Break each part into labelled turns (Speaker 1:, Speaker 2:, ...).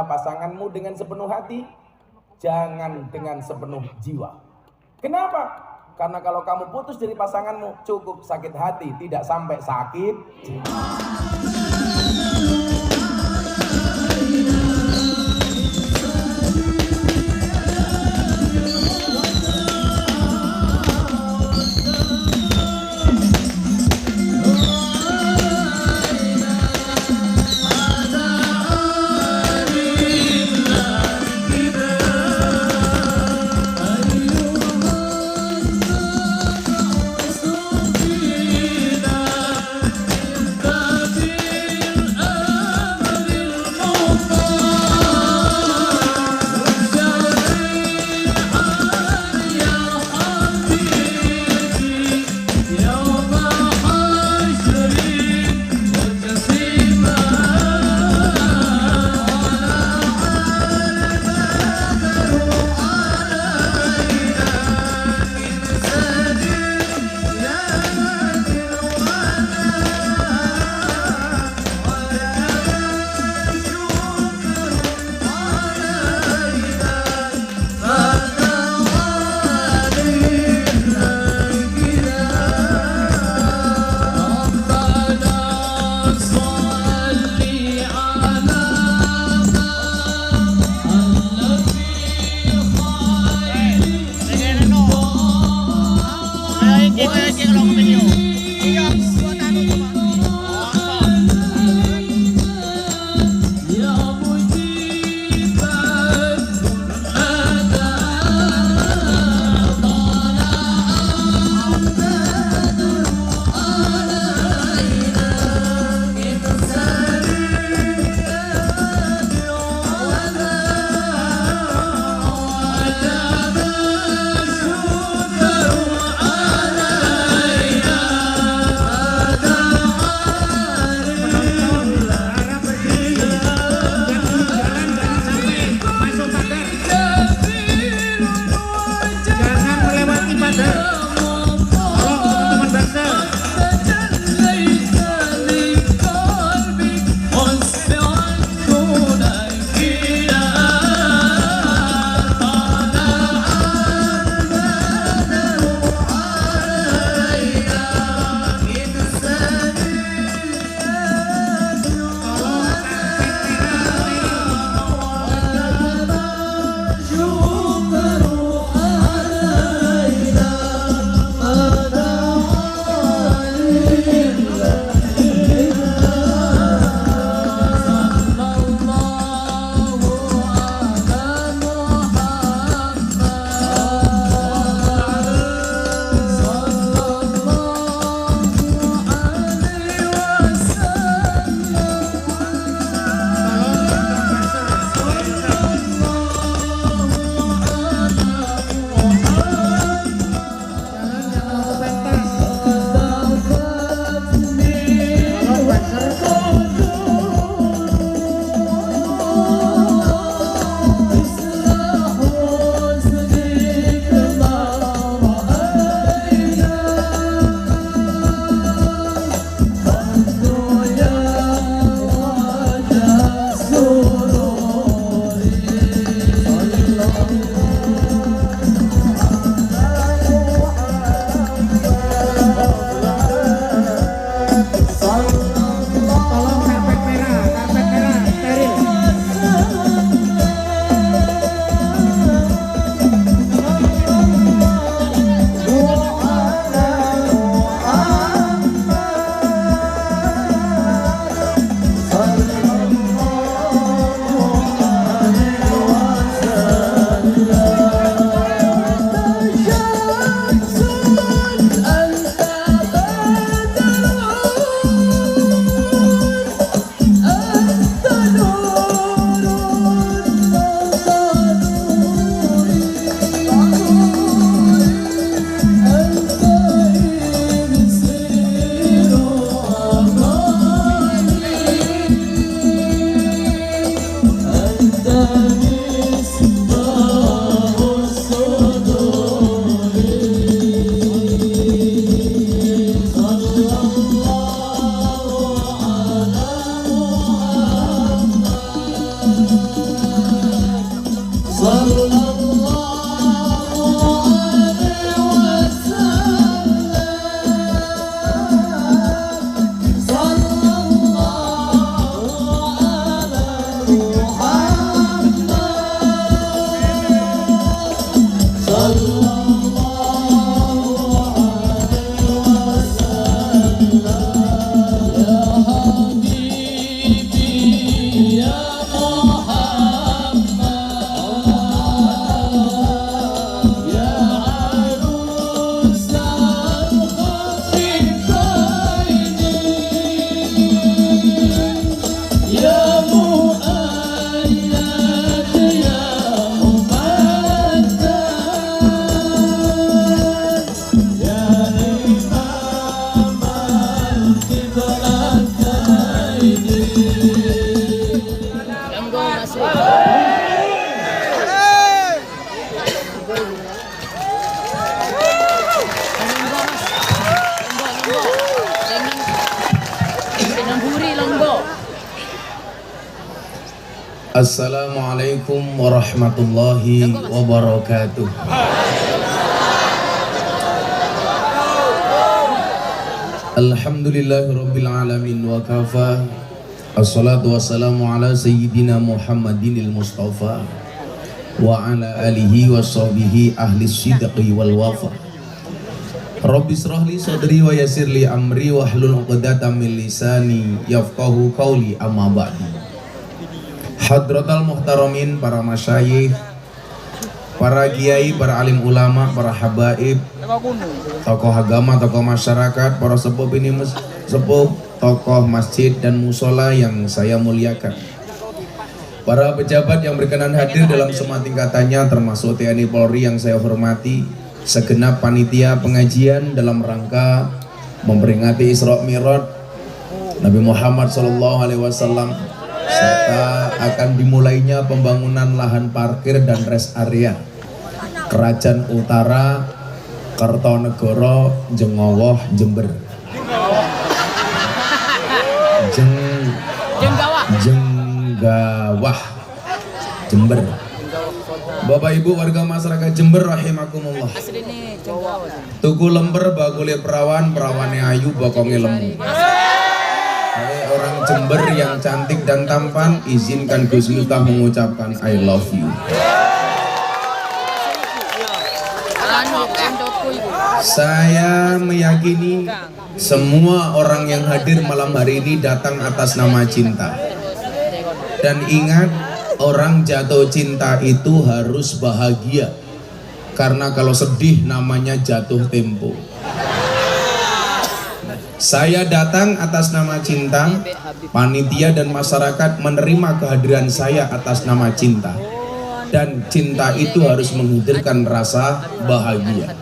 Speaker 1: membela pasanganmu dengan sepenuh hati, jangan dengan sepenuh jiwa. Kenapa? Karena kalau kamu putus dari pasanganmu, cukup sakit hati, tidak sampai sakit jiwa. Assalamualaikum warahmatullahi wabarakatuh. Alhamdulillahirabbil alamin wa kafa. Assalatu wassalamu ala sayyidina Muhammadinil Mustafa wa ala alihi wa sahbihi ahli sidqi wal wafa. Rabbi shrah li sadri wa yassir li amri wa hlul 'uqdatam min lisani yafqahu qawli, amma ba'du. Hadratal muhtaramin, para masyayikh, para kiai, para alim ulama, para habaib, tokoh agama, tokoh masyarakat, para sepuh ini sepuh, tokoh masjid dan musola yang saya muliakan, para pejabat yang berkenan hadir dalam semua tingkatannya, termasuk TNI Polri yang saya hormati, segenap panitia pengajian dalam rangka memperingati Isra Mi'raj Nabi Muhammad SAW, serta akan dimulainya pembangunan lahan parkir dan rest area Kerajaan Utara Kertonegoro Jengowoh Jember. Jenggawah Jember. Bapak Ibu warga masyarakat Jember rahimakumullah. Tuku lember bakule perawan, perawane ayu bokonge lembu. Hai orang Jember yang cantik dan tampan, izinkan Gus Miftah mengucapkan I love you. Saya meyakini semua orang yang hadir malam hari ini datang atas nama cinta. Dan ingat, orang jatuh cinta itu harus bahagia. Karena kalau sedih namanya jatuh tempo. Saya datang atas nama cinta, panitia dan masyarakat menerima kehadiran saya atas nama cinta. Dan cinta itu harus menghadirkan rasa bahagia.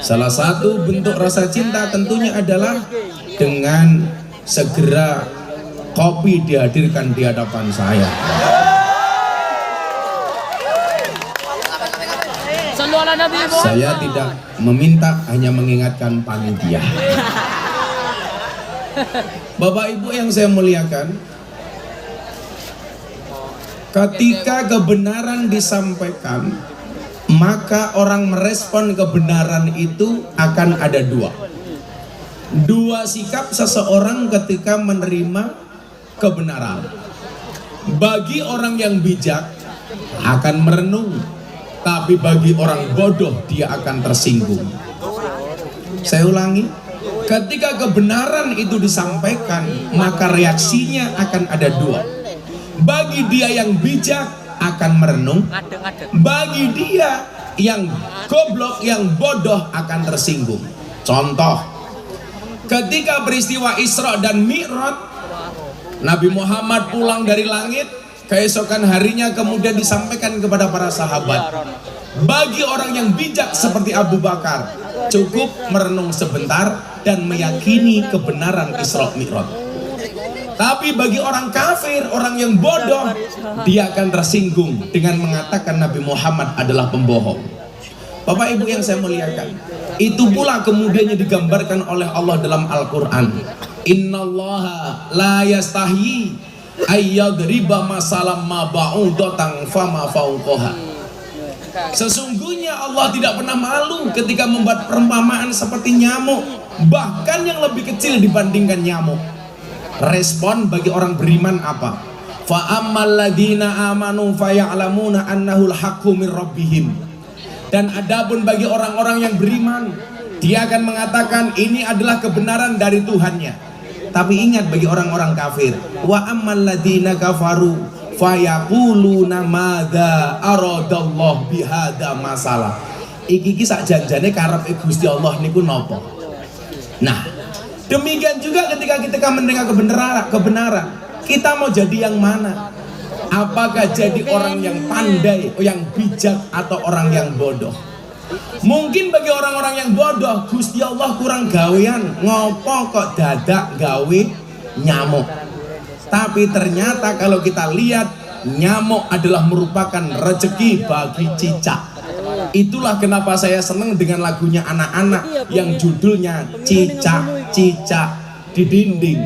Speaker 1: Salah satu bentuk rasa cinta tentunya adalah dengan segera kopi dihadirkan di hadapan saya. Saya tidak meminta, hanya mengingatkan panitia. Bapak Ibu yang saya muliakan, ketika kebenaran disampaikan, maka orang merespon kebenaran itu akan ada dua sikap seseorang ketika menerima kebenaran. Bagi orang yang bijak akan merenung, tapi bagi orang bodoh dia akan tersinggung. Saya ulangi, ketika kebenaran itu disampaikan, maka reaksinya akan ada dua. Bagi dia yang bijak akan merenung, bagi dia yang goblok, yang bodoh akan tersinggung. Contoh, ketika peristiwa Isra dan Mi'raj, Nabi Muhammad pulang dari langit, keesokan harinya kemudian disampaikan kepada para sahabat. Bagi orang yang bijak seperti Abu Bakar, cukup merenung sebentar dan meyakini kebenaran Isra Mi'raj. Tapi bagi orang kafir, orang yang bodoh, dia akan tersinggung dengan mengatakan Nabi Muhammad adalah pembohong. Bapak Ibu yang saya muliakan, itu pula kemudiannya digambarkan oleh Allah dalam Al-Quran. Innallaha la yastahyi ayyadriba masalam ma ba'udatan fama fauqaha. Sesungguhnya Allah tidak pernah malu ketika membuat perumpamaan seperti nyamuk, bahkan yang lebih kecil dibandingkan nyamuk. Respon bagi orang beriman apa? Fa ammal ladina amanu fa ya'lamuna annahul haqqu mir rabbihim Dan adapun bagi orang-orang yang beriman, dia akan mengatakan ini adalah kebenaran dari Tuhannya. Tapi ingat bagi orang-orang kafir, wa ammal ladzina kafaru fayaquluna madza aradallahu bihadza masalah. Iki sak janjane karepe Gusti Allah niku napa? Nah, demikian juga ketika kita mendengar kebenaran, kita mau jadi yang mana? Apakah jadi orang yang pandai, yang bijak, atau orang yang bodoh? Mungkin bagi orang-orang yang bodoh, Gusti Allah kurang gawean, ngopo kok dadak gawe nyamuk. Tapi ternyata kalau kita lihat, nyamuk adalah merupakan rezeki bagi cicak. Itulah kenapa saya senang dengan lagunya anak-anak yang judulnya Cicak-cicak di dinding,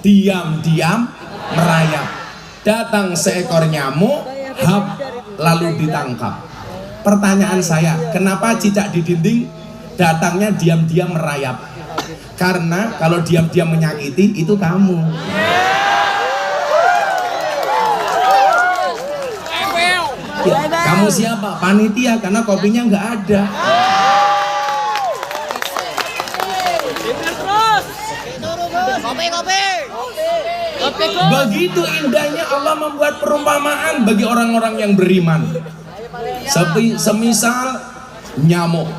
Speaker 1: diam-diam merayap. Datang seekor nyamuk, hap, lalu ditangkap. Pertanyaan saya, kenapa cicak di dinding datangnya diam-diam merayap? Karena kalau diam-diam menyakiti itu kamu. Ya, kamu siapa? Panitia, karena kopinya nggak ada. Begitu indahnya Allah membuat perumpamaan bagi orang-orang yang beriman. Semisal nyamuk.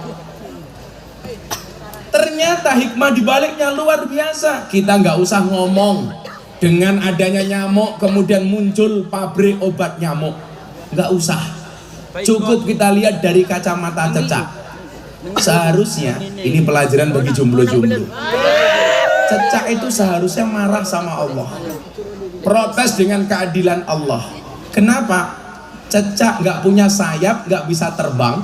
Speaker 1: Ternyata hikmah dibaliknya luar biasa. Kita nggak usah ngomong dengan adanya nyamuk kemudian muncul pabrik obat nyamuk. Nggak usah, cukup kita lihat dari kacamata cecak. Seharusnya ini pelajaran bagi jomblo-jomblo. Cecak itu seharusnya marah sama Allah, protes dengan keadilan Allah. Kenapa? Cecak nggak punya sayap, nggak bisa terbang.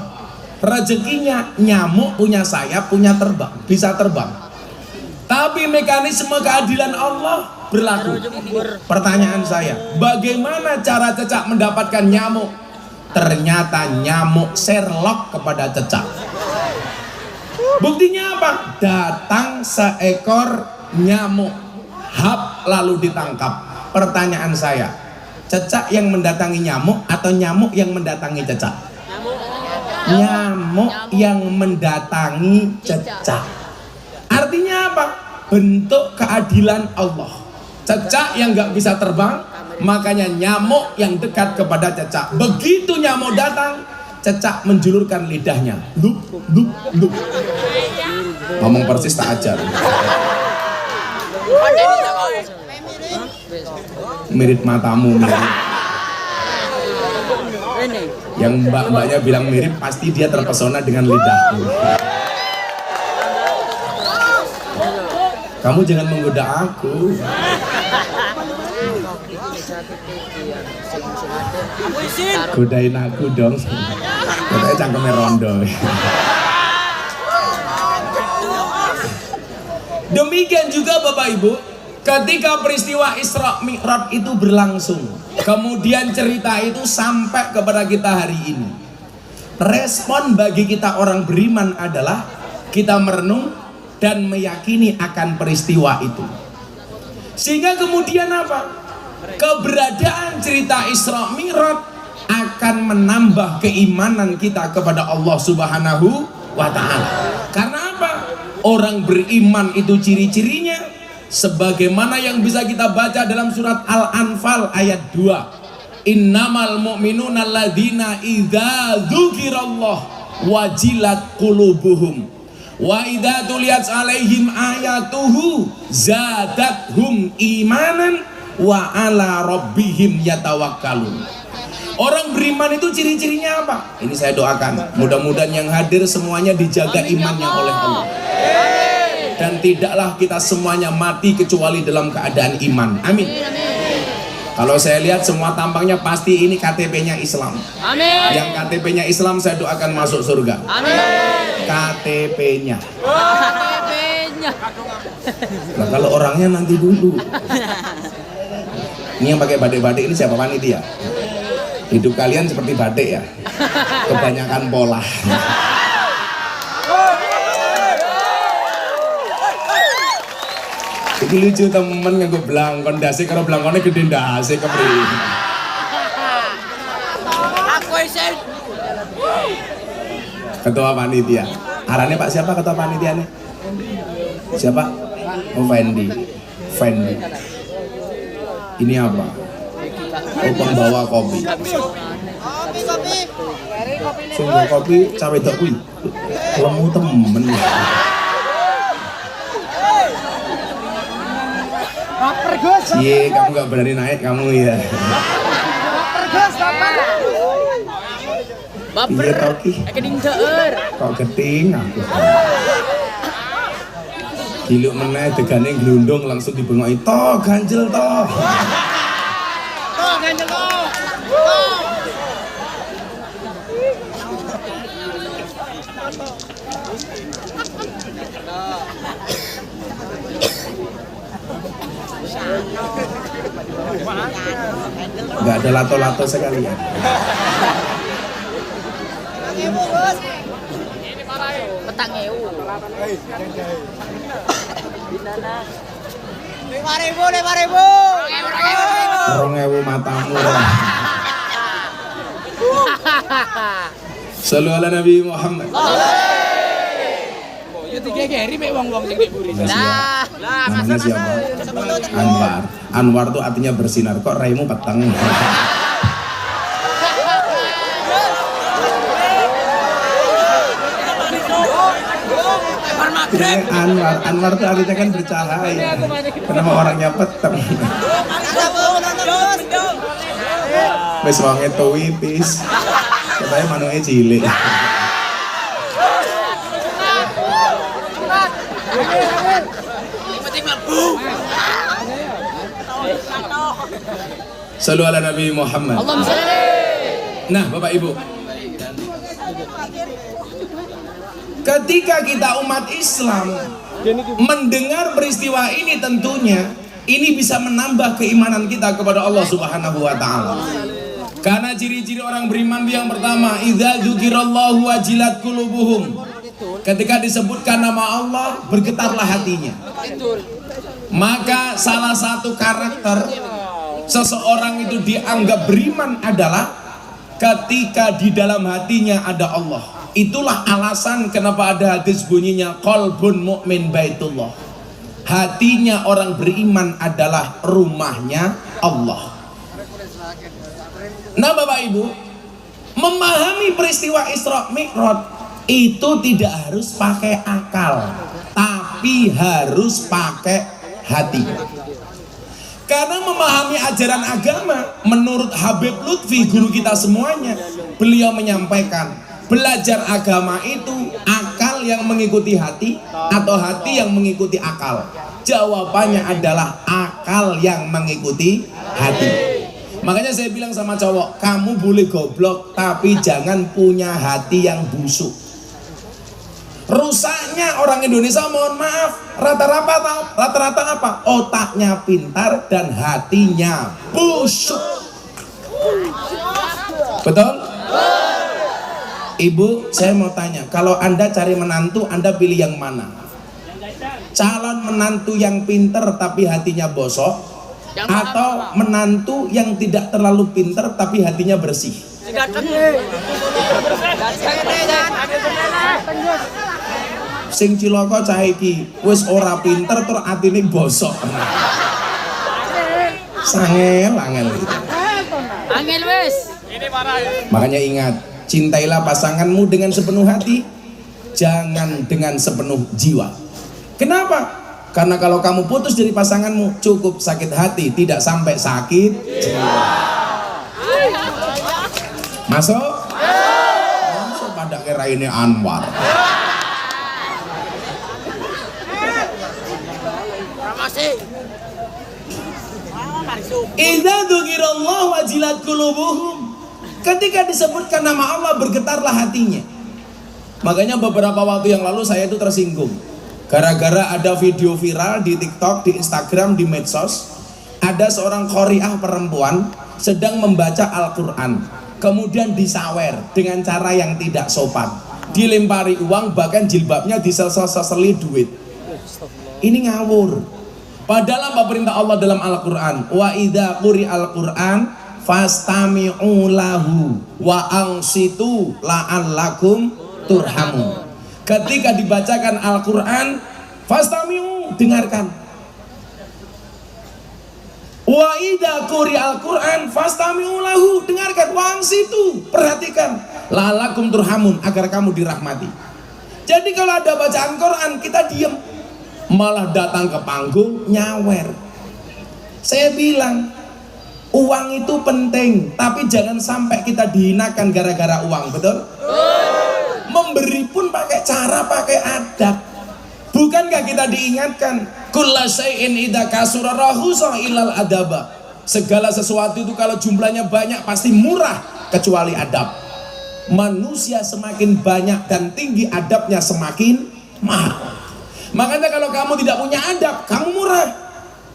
Speaker 1: Rezekinya nyamuk punya sayap, punya terbang, bisa terbang. Tapi mekanisme keadilan Allah berlaku. Pertanyaan saya, bagaimana cara cecak mendapatkan nyamuk? Ternyata nyamuk Sherlock kepada cecak. Buktinya apa? Datang seekor nyamuk, hap, lalu ditangkap. Pertanyaan saya, cecak yang mendatangi nyamuk atau nyamuk yang mendatangi cecak? Nyamuk yang mendatangi cecak. Artinya apa? Bentuk keadilan Allah. Cecak yang nggak bisa terbang, makanya nyamuk yang dekat kepada cecak. Begitu nyamuk datang, cecak menjulurkan lidahnya, lup, lup, lup. Ngomong persis tak ajar. Mirip matamu, mirip. Yang mbak-mbaknya bilang mirip, pasti dia terpesona dengan lidahmu. Kamu jangan menggoda aku. Godain aku dong. Katanya cangkemnya rondo. Demikian juga Bapak Ibu, ketika peristiwa Isra Mi'raj itu berlangsung, kemudian cerita itu sampai kepada kita hari ini. Respon bagi kita orang beriman adalah kita merenung dan meyakini akan peristiwa itu. Sehingga kemudian apa? Keberadaan cerita Isra Mi'raj akan menambah keimanan kita kepada Allah Subhanahu wa Ta'ala. Karena apa? Orang beriman itu ciri-cirinya sebagaimana yang bisa kita baca dalam surat Al-Anfal ayat 2. Innamal mu'minuna alladzina idza dzukirallah wajilat qulubuhum wa idza tuliyat alaihim ayatuhu zadathum imanan wa ala rabbihim yatawakkalun. Orang beriman itu ciri-cirinya apa? Ini saya doakan, mudah-mudahan yang hadir semuanya dijaga imannya oleh Allah. Dan tidaklah kita semuanya mati kecuali dalam keadaan iman. Amin. Kalau saya lihat semua tampangnya pasti ini KTP-nya Islam. Amin. Yang KTP-nya Islam saya doakan masuk surga. Amin. KTP-nya. KTP-nya. Nah, kalau orangnya nanti dulu. Ini yang pakai batik-batik ini siapa panitia? Hidup kalian seperti batik ya, kebanyakan pola. Iki lucu temen nganggo blangkon ndase karo blangkone gede ndase kepriye. Aku isin. Ketua panitia. Arane Pak siapa ketua panitianya? Siapa? Oh, Fendi. Fendi. Ini apa? Oh, pembawa kopi. Sungguh kopi cawe dok kuwi. Lemu temen. Iya, kamu gak berani naik kamu ya.
Speaker 2: Baper.
Speaker 1: Iya toki.
Speaker 2: Kening deur.
Speaker 1: Kok keting aku. Giluk meneh degane glundung langsung dibengoki toh ganjel toh.
Speaker 2: Toh ganjel toh.
Speaker 1: Gak ada lato-lato sekalian.
Speaker 2: Petang ewu.
Speaker 1: 2.000 matamu. Shallu ala Nabi Muhammad.
Speaker 2: Ya digegeri mek wong-wong sing diburi.
Speaker 1: Lah, namanya siapa? Anwar. Anwar tuh artinya bersinar. Kok raimu peteng? Anwar tuh artinya kan bercahaya. Kenapa orangnya peteng? Wis wonge tuwipis. Katanya manuke cilik. Shallu ala Nabi Muhammad. Nah, Bapak Ibu, ketika kita umat Islam mendengar peristiwa ini, tentunya ini bisa menambah keimanan kita kepada Allah Subhanahu wa taala. Karena ciri-ciri orang beriman yang pertama, idza dzukirallahu wajilat qulubuhum. Ketika disebutkan nama Allah, bergetarlah hatinya. Maka salah satu karakter seseorang itu dianggap beriman adalah ketika di dalam hatinya ada Allah. Itulah alasan kenapa ada hadis bunyinya qalbun mu'min baitullah. Hatinya orang beriman adalah rumahnya Allah. Nah, Bapak Ibu, memahami peristiwa Isra Mi'raj itu tidak harus pakai akal, tapi harus pakai hati. Karena memahami ajaran agama, menurut Habib Lutfi, guru kita semuanya, beliau menyampaikan, belajar agama itu akal yang mengikuti hati atau hati yang mengikuti akal. Jawabannya adalah akal yang mengikuti hati. Makanya saya bilang sama cowok, kamu boleh goblok tapi jangan punya hati yang busuk. Rusaknya orang Indonesia, mohon maaf, rata-rata apa? Otaknya pintar dan hatinya busuk. Betul? Ibu, saya mau tanya, kalau Anda cari menantu, Anda pilih yang mana? Calon menantu yang pintar tapi hatinya bosok, atau menantu yang tidak terlalu pintar tapi hatinya bersih? Sing cilaka cah iki wis ora pinter tur atine bosok. Sangel angel.
Speaker 2: Angel wis.
Speaker 1: Makanya ingat, cintailah pasanganmu dengan sepenuh hati, jangan dengan sepenuh jiwa. Kenapa? Karena kalau kamu putus dari pasanganmu, cukup sakit hati, tidak sampai sakit jiwa. Masuk? Masuk pada kira ini Anwar. Idza dzukirallahu wajilat qulubuhum. Ketika disebutkan nama Allah, bergetarlah hatinya. Makanya beberapa waktu yang lalu saya itu tersinggung. Gara-gara ada video viral di TikTok, di Instagram, di medsos, ada seorang qori'ah perempuan sedang membaca Al-Quran, kemudian disawer dengan cara yang tidak sopan, dilempari uang, bahkan jilbabnya diseseli duit. Ini ngawur. Padahal apa perintah Allah dalam Al-Quran? Wa idza quri'al Qur'an fastami'u lahu wa ansitu la'allakum turhamun. Ketika dibacakan Al-Quran, fastami'u, dengarkan. Wa idza quri'al Qur'an fastami'u lahu, dengarkan. Wa ansitu, perhatikan. La'allakum turhamun, agar kamu dirahmati. Jadi kalau ada bacaan Quran kita diam, malah datang ke panggung nyawer. Saya bilang uang itu penting, tapi jangan sampai kita dihinakan gara-gara uang, betul? Memberi pun pakai cara, pakai adab. Bukankah kita diingatkan kulla syai'in idza kasura rahusa ilal adaba, segala sesuatu itu kalau jumlahnya banyak pasti murah kecuali adab. Manusia semakin banyak dan tinggi adabnya semakin mahal. Makanya kalau kamu tidak punya adab, kamu murah.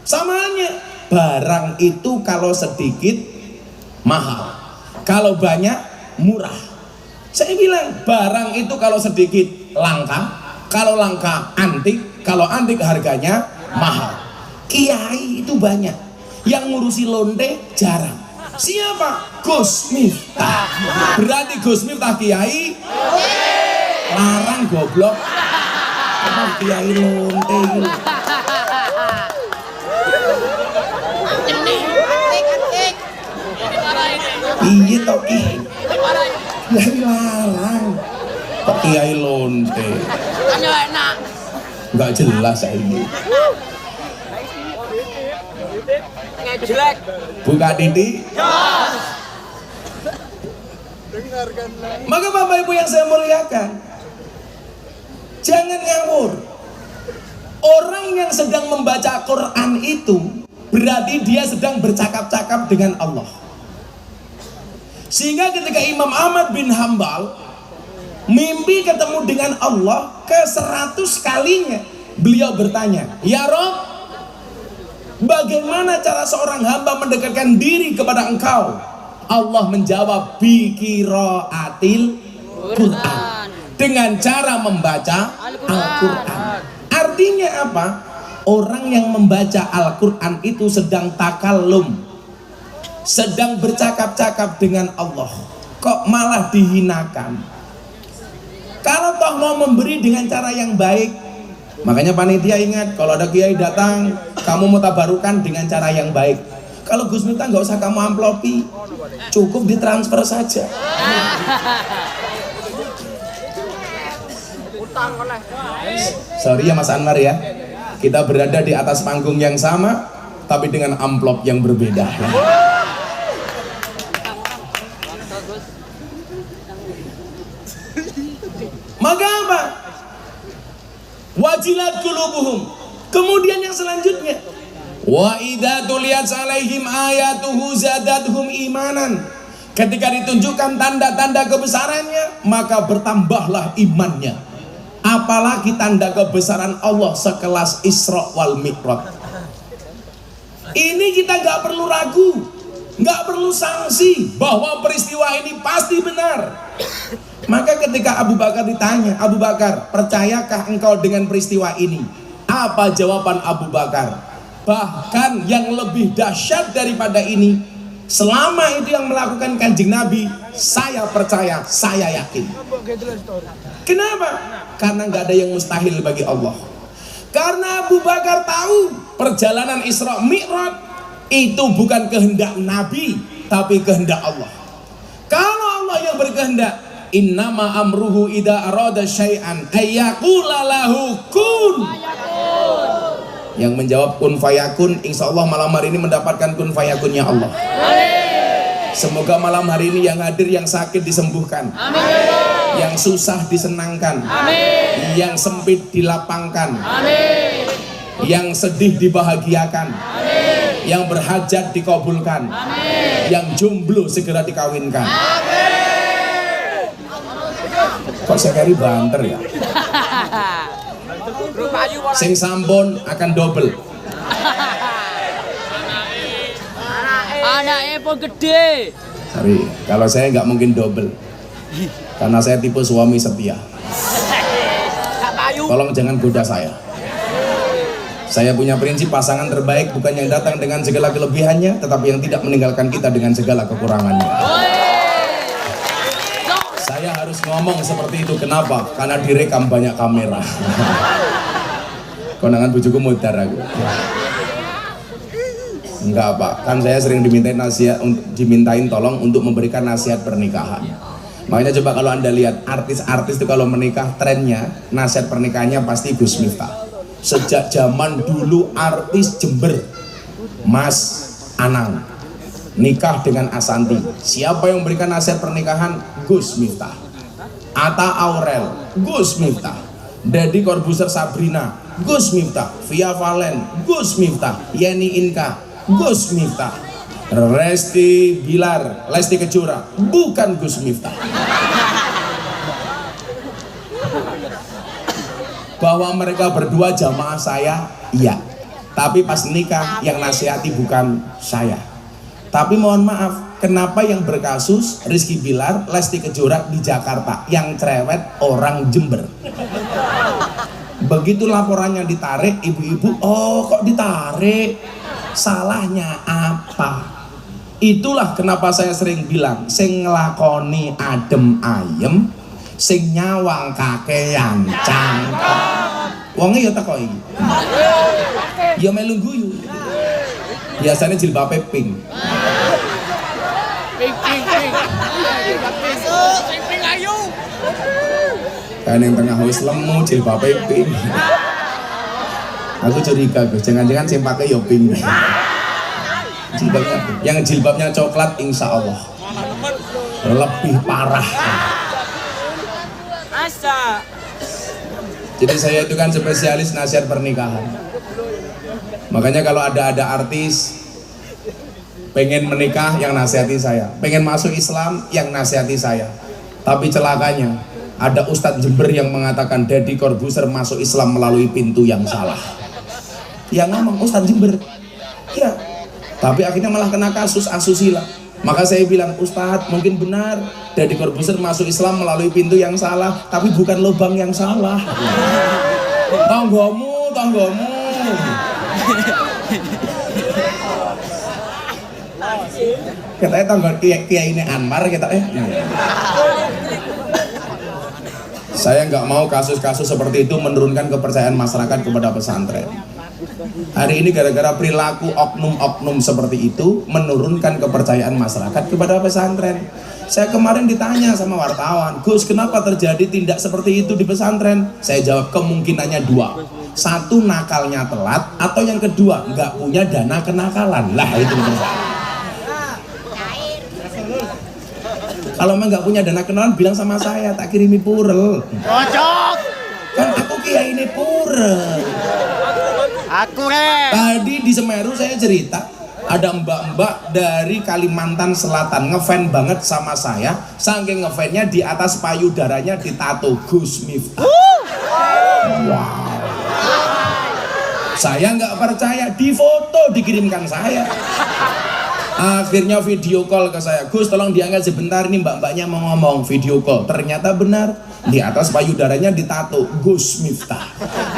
Speaker 1: Sama halnya barang itu kalau sedikit mahal, kalau banyak murah. Saya bilang barang itu kalau sedikit langka, kalau langka antik, kalau antik harganya mahal. Kiai itu banyak, yang ngurusi lonte jarang. Siapa? Gus Miftah. Berarti Gus Miftah kiai larang, goblok. Emang kiai lonte gitu. Iya toh kiai larang, kok kiai lonte?
Speaker 2: Kan enak.
Speaker 1: Nggak jelas ini.
Speaker 2: Jelek.
Speaker 1: Buka titik. Maka Bapak Ibu yang saya muliakan, jangan ngawur. Orang yang sedang membaca Quran itu berarti dia sedang bercakap-cakap dengan Allah. Sehingga ketika Imam Ahmad bin Hambal mimpi ketemu dengan Allah ke 100 kalinya, beliau bertanya, "Ya Rob, bagaimana cara seorang hamba mendekatkan diri kepada Engkau?" Allah menjawab, "Biqiraatil Quran," dengan cara membaca Al-Quran. Artinya apa? Orang yang membaca Al-Quran itu sedang takallum, sedang bercakap-cakap dengan Allah. Kok malah dihinakan? Kalau toh mau memberi dengan cara yang baik, makanya panitia ingat, kalau ada kiai datang, kamu mau tabarukan dengan cara yang baik. Kalau Gus Miftah nggak usah kamu amplopi, cukup ditransfer saja. Sorry ya Mas Anwar ya, kita berada di atas panggung yang sama, tapi dengan amplop yang berbeda. Maka apa? Wajilat qulubuhum. Kemudian yang selanjutnya, wa idza tuliyat alaihim ayatuhu zadatuhum imanan. Ketika ditunjukkan tanda-tanda kebesarannya, maka bertambahlah imannya. Apalagi tanda kebesaran Allah sekelas Isra wal Mi'raj. Ini kita nggak perlu ragu, nggak perlu sanksi bahwa peristiwa ini pasti benar. Maka ketika Abu Bakar ditanya, "Abu Bakar, percayakah engkau dengan peristiwa ini?" Apa jawaban Abu Bakar? Bahkan yang lebih dahsyat daripada ini, selama itu yang melakukan Kanjeng Nabi, saya percaya, saya yakin. Kenapa? Karena nggak ada yang mustahil bagi Allah. Karena Abu Bakar tahu perjalanan Isra Mi'raj itu bukan kehendak Nabi, tapi kehendak Allah. Kalau Allah yang berkehendak, innama amruhu idza arada syai'an ayyaqula lahu kun. Yang menjawab kun fayakun, insya Allah malam hari ini mendapatkan kun fayakunnya Allah. Semoga malam hari ini yang hadir, yang sakit disembuhkan, yang susah disenangkan, yang sempit dilapangkan, yang sedih dibahagiakan, yang berhajat dikabulkan, yang jomblo segera dikawinkan. Kok sekali banter ya? Sing sampun akan double.
Speaker 2: Anaknya pun gede.
Speaker 1: Sorry, kalau saya nggak mungkin double, karena saya tipe suami setia. Tolong jangan goda saya. Saya punya prinsip pasangan terbaik bukan yang datang dengan segala kelebihannya, tetapi yang tidak meninggalkan kita dengan segala kekurangannya. Saya harus ngomong seperti itu. Kenapa? Karena direkam banyak kamera. Konangan bojoku modar aku. Enggak Pak, kan saya sering dimintain tolong untuk memberikan nasihat pernikahan. Makanya coba kalau Anda lihat artis-artis itu kalau menikah, trennya nasihat pernikahannya pasti Gus Miftah. Sejak zaman dulu artis Jember, Mas Anang nikah dengan Asanti, siapa yang memberikan nasihat pernikahan? Gus Miftah. Atta Aurel, Gus Miftah. Deddy Corbuzier Sabrina, Gus Miftah. Via Valen, Gus Miftah. Yeni Inka, Gus Miftah. Lesti Bilar, Lesti Kejora, bukan Gus Miftah. Bahwa mereka berdua jamaah saya, iya. Tapi pas nikah yang nasihati bukan saya. Tapi mohon maaf, kenapa yang berkasus Rizky Bilar, Lesti Kejora di Jakarta, yang cerewet orang Jember. Begitu laporannya ditarik, ibu-ibu, oh kok ditarik? Salahnya apa? Itulah kenapa saya sering bilang, sing nglakoni adem ayem, sing nyawang kakean cangkem. Wonge ya teko iki. Ya melu guyu. Biasanya jilbabe pink.
Speaker 2: Ping. Ping ayu.
Speaker 1: Kan yang tengah wis lemu jilbabe pink. Aku curiga Gus, jangan-jangan sing pakai ya pink. Jilbabnya, yang jilbabnya coklat insya Allah lebih parah.
Speaker 2: Asa.
Speaker 1: Jadi saya itu kan spesialis nasihat pernikahan. Makanya kalau ada artis pengen menikah yang nasihati saya, pengen masuk Islam yang nasihati saya. Tapi celakanya ada Ustadz Jember yang mengatakan Deddy Corbuzier masuk Islam melalui pintu yang salah. Yang ngomong Ustadz Jember, ya. Tapi akhirnya malah kena kasus asusila. Maka saya bilang, Ustadz mungkin benar Deddy Corbuzier masuk Islam melalui pintu yang salah, tapi bukan lubang yang salah. Tanggomu. Katanya tanggal kiai ini Anwar kita Saya nggak mau kasus-kasus seperti itu menurunkan kepercayaan masyarakat kepada pesantren. Hari ini gara-gara perilaku oknum-oknum seperti itu menurunkan kepercayaan masyarakat kepada pesantren. Saya kemarin ditanya sama wartawan, Gus kenapa terjadi tindak seperti itu di pesantren? Saya jawab kemungkinannya dua. Satu, nakalnya telat, atau yang kedua nggak punya dana kenakalan. Lah itu kalau memang nggak punya dana kenakalan bilang sama saya, tak kirimi purel.
Speaker 2: Cocok.
Speaker 1: Kan aku kiai ini purel.
Speaker 2: Aku
Speaker 1: Tadi di Semeru saya cerita ada mbak-mbak dari Kalimantan Selatan ngefan banget sama saya, saking ngefannya di atas payudaranya ditato Gus Miftah. Wow. Saya nggak percaya, di foto dikirimkan saya. Akhirnya video call ke saya, Gus tolong diangkat sebentar nih mbak-mbaknya mau ngomong. Video call, ternyata benar di atas payudaranya ditato Gus Miftah.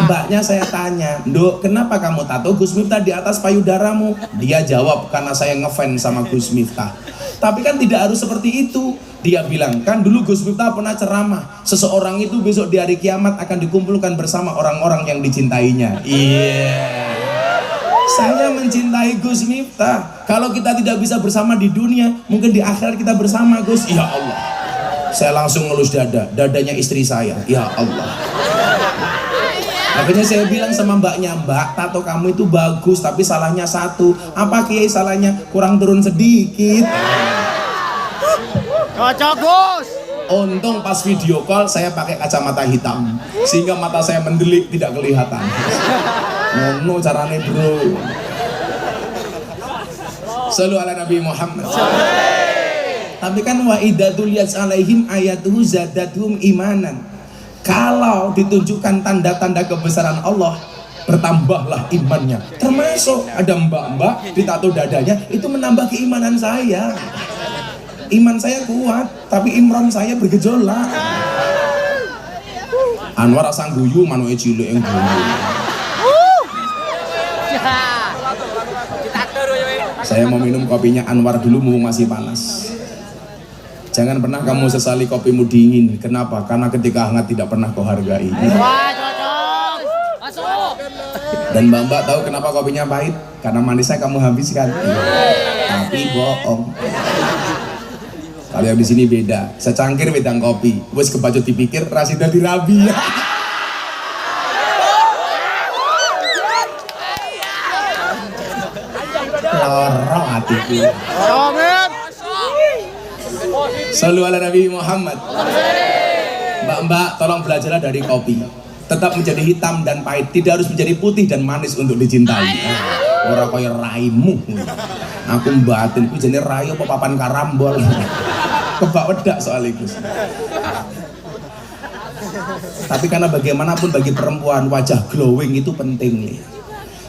Speaker 1: Mbaknya saya tanya, Dok kenapa kamu tato Gus Miftah di atas payudaramu? Dia jawab, karena saya ngefans sama Gus Miftah. Tapi kan tidak harus seperti itu. Dia bilang, kan dulu Gus Miftah pernah ceramah, seseorang itu besok di hari kiamat akan dikumpulkan bersama orang-orang yang dicintainya. Iya. Saya mencintai Gus Miftah. Kalau kita tidak bisa bersama di dunia, mungkin di akhirat kita bersama Gus. Ya Allah. Saya langsung ngelus dadanya istri saya. Ya Allah. Akhirnya saya bilang sama mbaknya, Mbak, tato kamu itu bagus, tapi salahnya satu. Apa kiai salahnya? Kurang turun sedikit.
Speaker 2: Cocok Gus.
Speaker 1: Untung pas video call saya pakai kacamata hitam, sehingga mata saya mendelik tidak kelihatan. Ngono carane bro. Sallu ala Nabi Muhammad. Tapi kan wa idatul yas alaihim ayatuhu zadatuhum imanan. Kalau ditunjukkan tanda-tanda kebesaran Allah, bertambahlah imannya. Termasuk ada mbak-mbak ditato dadanya, itu menambah keimanan saya. Iman saya kuat, tapi imron saya bergejolak. Anwar asang guyu manuke cilik yang guyu. Saya mau minum kopinya Anwar dulu mumpung masih panas. Jangan pernah kamu sesali kopimu dingin. Kenapa? Karena ketika hangat tidak pernah kau hargai.
Speaker 2: Wah, cocok. Masuk.
Speaker 1: Dan mbak-mbak tahu kenapa kopinya pahit? Karena manisnya kamu habiskan. Tapi bohong. Kalau yang di sini beda. Secangkir wedang kopi. Wes kebacut dipikir rasida dirabi. Lorong hatiku.
Speaker 2: Amin.
Speaker 1: Sallu ala Nabi Muhammad. Mbak-mbak, tolong belajarlah dari kopi. Tetap menjadi hitam dan pahit, tidak harus menjadi putih dan manis untuk dicintai. Orang kaya raimu. Aku batin, aku jenis rai apa papan karambol. Kebak wedak soal itu. Tapi karena bagaimanapun bagi perempuan wajah glowing itu penting nih.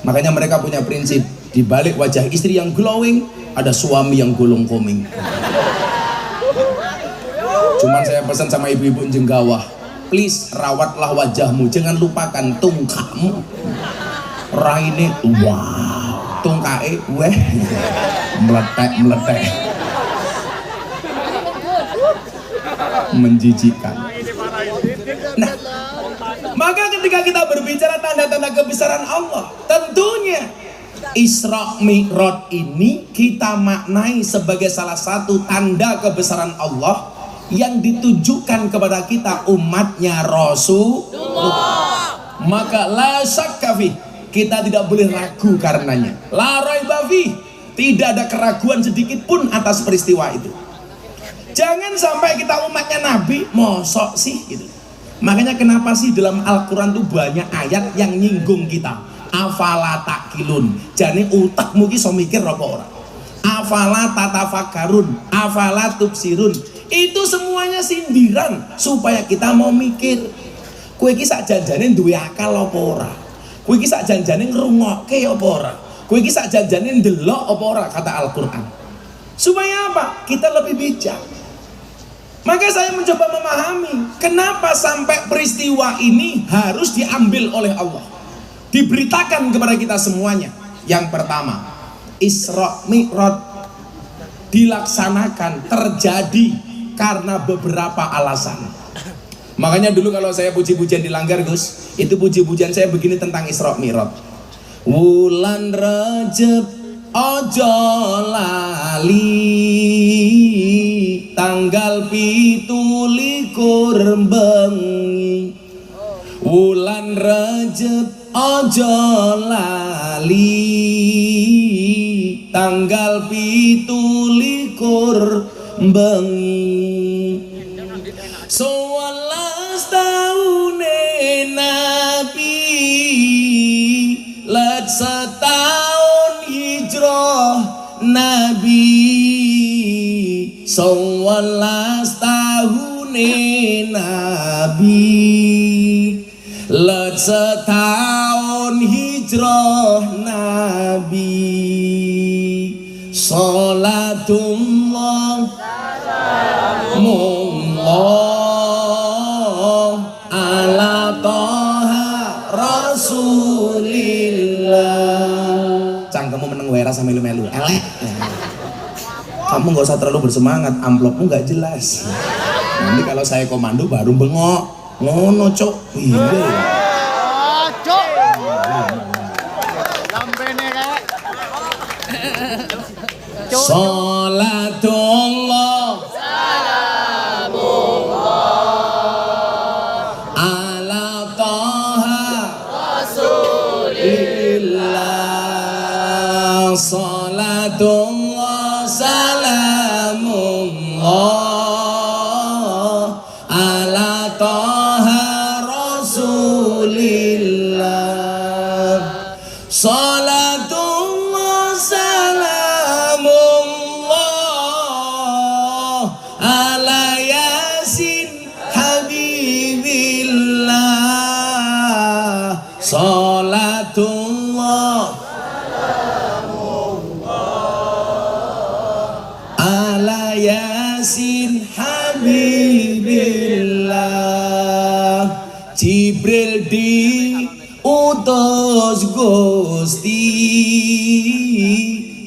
Speaker 1: Makanya mereka punya prinsip, di balik wajah istri yang glowing ada suami yang gulung koming. Cuman saya pesan sama ibu-ibu Jenggawah, please rawatlah wajahmu, jangan lupakan tungkakmu. Raine wow, tungkae weh meletek menjijikkan. Nah, maka ketika kita berbicara tanda-tanda kebesaran Allah, tentunya Isra Mi'raj ini kita maknai sebagai salah satu tanda kebesaran Allah yang ditujukan kepada kita umatnya Rasulullah. Maka la syakka fi, kita tidak boleh ragu karenanya. La raiba fi, tidak ada keraguan sedikit pun atas peristiwa itu. Jangan sampai kita umatnya Nabi mosok sih gitu. Makanya kenapa sih dalam Al-Quran tuh banyak ayat yang nyinggung kita. Afala takilun, jane utakmu ki iso mikir apa ora? Afala tatafakkarun, afala tubsirun. Itu semuanya sindiran supaya kita mau mikir. Kowe iki sak janjane duwe akal apa ora? Kowe iki sak janjane ngrungokke apa ora? Kowe iki sak janjane ndelok apa ora, kata Al-Qur'an. Supaya apa? Kita lebih bijak. Maka saya mencoba memahami kenapa sampai peristiwa ini harus diambil oleh Allah, diberitakan kepada kita semuanya. Yang pertama, Isra Mi'raj dilaksanakan, terjadi karena beberapa alasan. Makanya dulu kalau saya puji-pujian di Langgar, Gus, itu puji-pujian saya begini tentang Isra Mi'raj. Wulan Rajab ojo lali, tanggal 17 bengi. Wulan Rajab ojo lali, tanggal 17 bengi. 11 tahune Nabi, let setahun hijrah Nabi. 11 tahune Nabi, let setahun hijrah Nabi. Salatullah salamullah ala toha rasulillah. Cangkemmu meneng wera sama melu-melu elek. Kamu gak usah terlalu bersemangat, amplopmu gak jelas. Nanti kalau saya komando baru bengok. Ngono cok. Iya.
Speaker 2: Cok. Lambene kayak.
Speaker 1: Salatullah salamullah ala toha rasulillah. Salatullah salamullah ala toha rasulillah. Salatullah salamullah ala yasin habibillah. Salatullah ala yasin habibillah. Jibril diutus Gusti,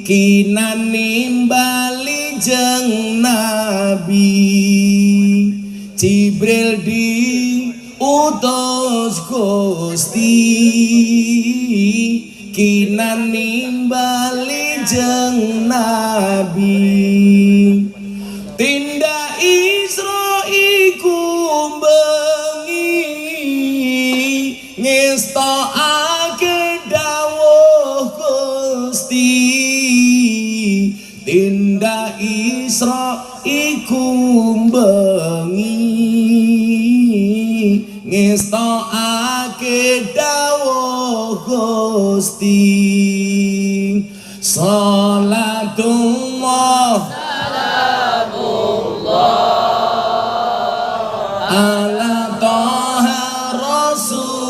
Speaker 1: kinan nimbali jeng Nabi Jibril diutus Gusti kinan nimbali jeng Nabi tindak Isra iku bengi ngestokake dawuh Gusti tindak Isra iku bengi ngestokake dawuh Gusti salatullah ala toha rasulillah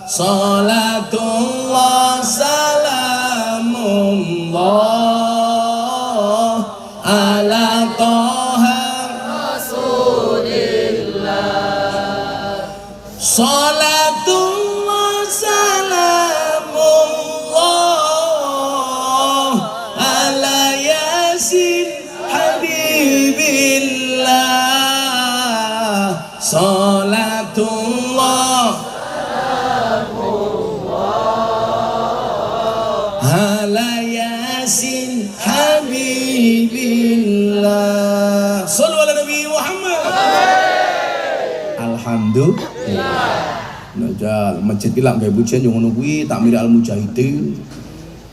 Speaker 1: salatullah salamullah ala toha rasulillah salatullah salamullah ala yasin habibillah salatullah ala yasin habibillah sallu ala nabi Muhammad alhamdulillah najal masjid bilang kayak pujian yang ngono kuwi takmir al mujahidin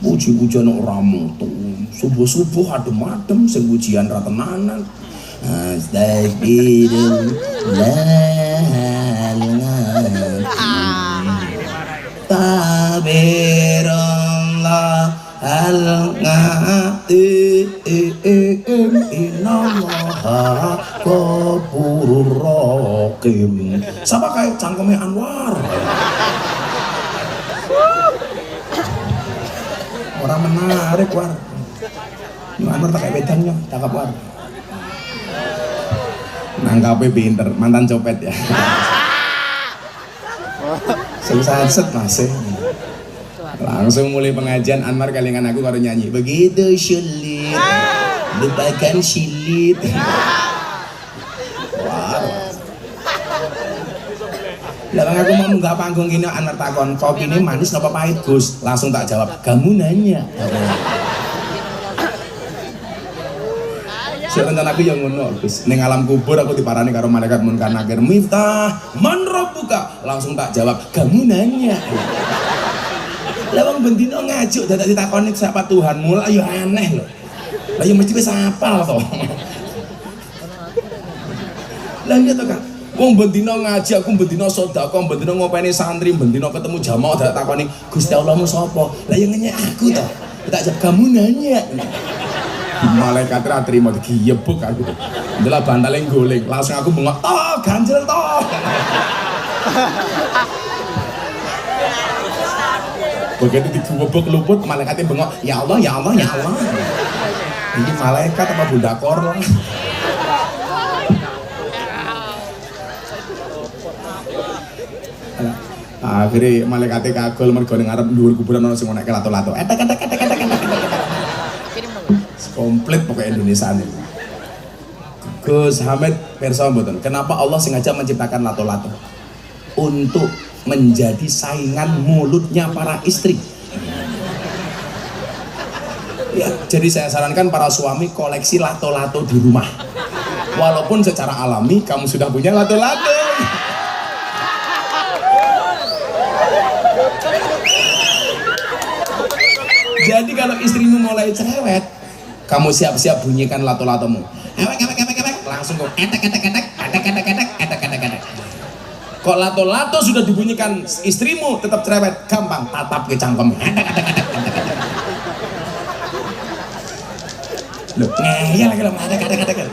Speaker 1: puji-pujian ora mutu subuh-subuh adem-adem sing pujian ra tenanan Tabirullah al-ngati innallaha ghafurur rahim. Siapa kayak cangkeme Anwar? Orang menarik war. Yang Anwar tak kayak bedanya, cakep war. Nangkape pinter, mantan copet ya. Sesat masih. Langsung mulai pengajian Anwar kalingan aku karo nyanyi. Begitu sulit, lupakan silit. Wah. Lah aku mau nggak panggung gini Anwar takon, kopi ini manis apa pahit Gus? Langsung tak jawab, kamu nanya. Sebentar aku yang ngono Gus. Ning alam kubur aku diparani karo malaikat munkar nakir. Miftah, man rabbuka? Langsung tak jawab, kamu nanya. Lah wong bendino ngajuk dadak ditakoni siapa Tuhanmu, lah ya aneh lho. Lah ya mesti wis hafal to. Lah iya to Kak. Wong bendino ngaji, aku bendino sedekah, bendino ngopeni santri, bendino ketemu jamaah dadak takoni, Gusti Allahmu sapa? Lah ya ngenyek aku to. Tak jawab kamu nanya. Malaikat ra trimo digiyebuk aku. Ndelok bantale golek, langsung aku bengok, "Toh, ganjel toh." Begitu digubuk luput, malaikatnya bengok, "Ya Allah, ya Allah, ya Allah." Ini malaikat apa Bunda Korlang? Akhirnya malaikatnya kagol mergo ning ngarep dhuwur kuburan ana sing ngonekke lato-lato. Etek. Komplit pokoknya Indonesia ini. Gus Hamid pirsa mboten, kenapa Allah sengaja menciptakan lato-lato? Untuk menjadi saingan mulutnya para istri. Ya, jadi saya sarankan para suami koleksi lato-lato di rumah. Walaupun secara alami kamu sudah punya lato-lato. Jadi kalau istrimu mulai cerewet, kamu siap-siap bunyikan lato-latomu. Ewek, langsung kok etek. Kok lato-lato sudah dibunyikan istrimu tetap cerewet, gampang tatap ke cangkem. Loh, ngeyel lagi loh, etek.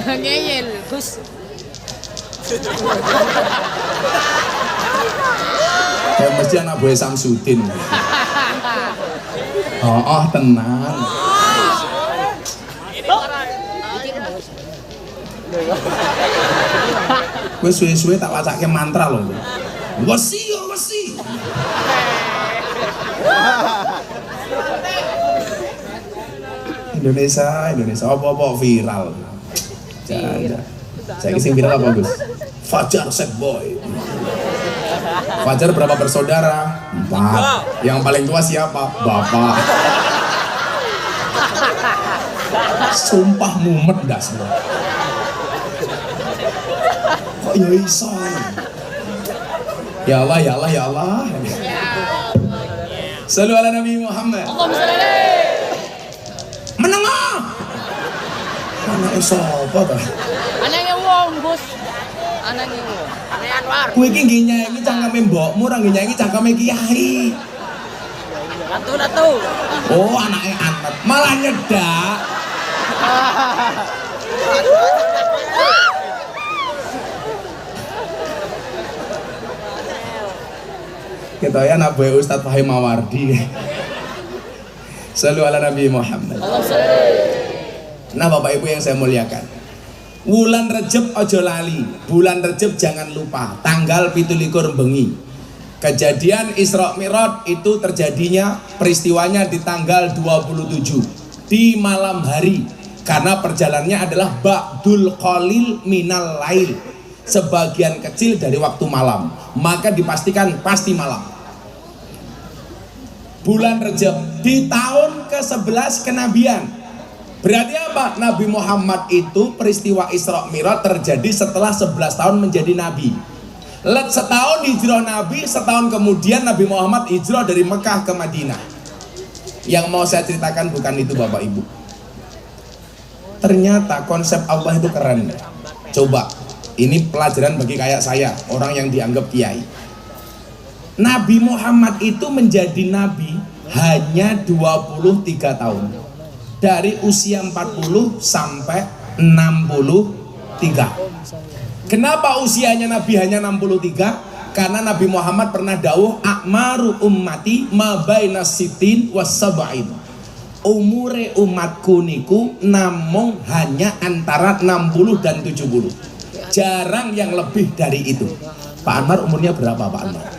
Speaker 2: Ngeyel, Gus.
Speaker 1: Kayak mesti anak buah Samsudin. Oh, tenang. Gue suwe-suwe tak wacake mantra loh. Wesi. Indonesia apa viral. Jangan. Saya sing viral apa Gus? Fajar set boy. Fajar berapa bersaudara? 4. Yang paling tua siapa? Bapak. Sumpah mumet dah semua. Kok ya iso? Ya Allah, ya Allah, ya Allah. Sallu ala Nabi Muhammad. Menengah. Anaknya siapa tuh?
Speaker 2: Anaknya wong, Gus. Anaknya wong. Anaknya Anwar.
Speaker 1: Kowe iki nggih nyanyi cangkeme mbokmu, ora nggih nyanyi cangkeme kiai.
Speaker 2: Ratu.
Speaker 1: Oh, anaknya Anwar. Malah nyedak. Kita ya anak boy Ustadz Fahim Mawardi. Sallu ala Nabi Muhammad. Nah Bapak Ibu yang saya muliakan, wulan Rejab ojo lali, bulan Rejab jangan lupa, tanggal 17 bengi. Kejadian Isra Mi'raj itu terjadinya peristiwanya di tanggal 27 di malam hari, karena perjalanannya adalah ba'dul qalil minal lail, sebagian kecil dari waktu malam, maka dipastikan pasti malam. Bulan Rejab di tahun ke-11 kenabian. Berarti apa? Nabi Muhammad itu peristiwa Isra Mi'raj terjadi setelah 11 tahun menjadi nabi. Setahun hijrah Nabi, setahun kemudian Nabi Muhammad hijrah dari Mekah ke Madinah. Yang mau saya ceritakan bukan itu Bapak Ibu. Ternyata konsep Allah itu keren. Coba, ini pelajaran bagi kayak saya, orang yang dianggap kiai. Nabi Muhammad itu menjadi nabi hanya 23 tahun. Dari usia 40 sampai 63. Kenapa usianya Nabi hanya 63? Karena Nabi Muhammad pernah dawuh akmaru ummati ma baina sitin was sab'in. Umure umatku niku namung hanya antara 60 dan 70. Jarang yang lebih dari itu. Pak Anwar umurnya berapa Pak Anwar?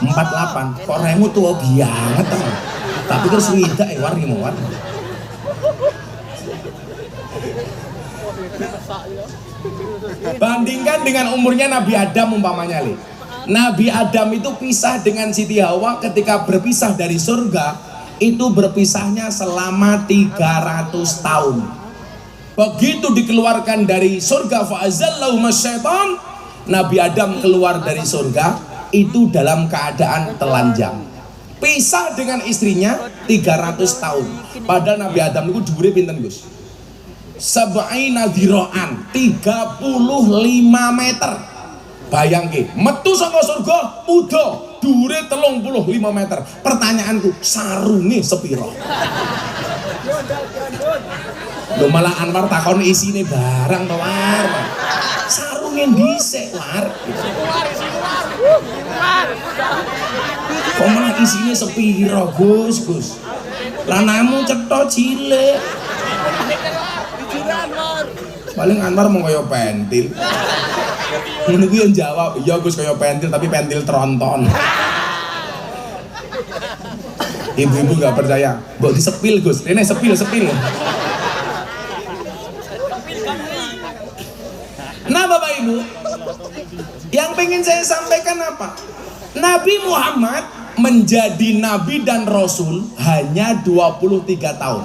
Speaker 1: 48. Kok remu tua banget teman. Tapi terus widak war war. Bandingkan dengan umurnya Nabi Adam umpamanya li. Nabi Adam itu pisah dengan Siti Hawa ketika berpisah dari surga, itu berpisahnya selama 300 tahun. Begitu dikeluarkan dari surga fa'azallahu masyaitan, Nabi Adam keluar dari surga itu dalam keadaan telanjang. Pisah dengan istrinya 300 tahun. Padahal Nabi Adam itu dhuwure pinten Gus? Sab'ina dhira'an, 35 meter. Bayangke, metu saka surga udah dhuwure 35 meter. Pertanyaanku, sarunge sepiro? Lho malah Anwar takon isine barang to War. Sarunge dhisik War. Kok malah isine sepiro Gus? Lanamu cetha cilik. Paling Anwar mau kaya pentil. Ngono kuwi yang jawab, iya Gus kaya pentil tapi pentil tronton. Ibu-ibu gak percaya, mbok disepil Gus. Rene sepil. Nah Bapak Ibu, yang pengen saya sampaikan apa? Nabi Muhammad menjadi nabi dan rasul hanya 23 tahun.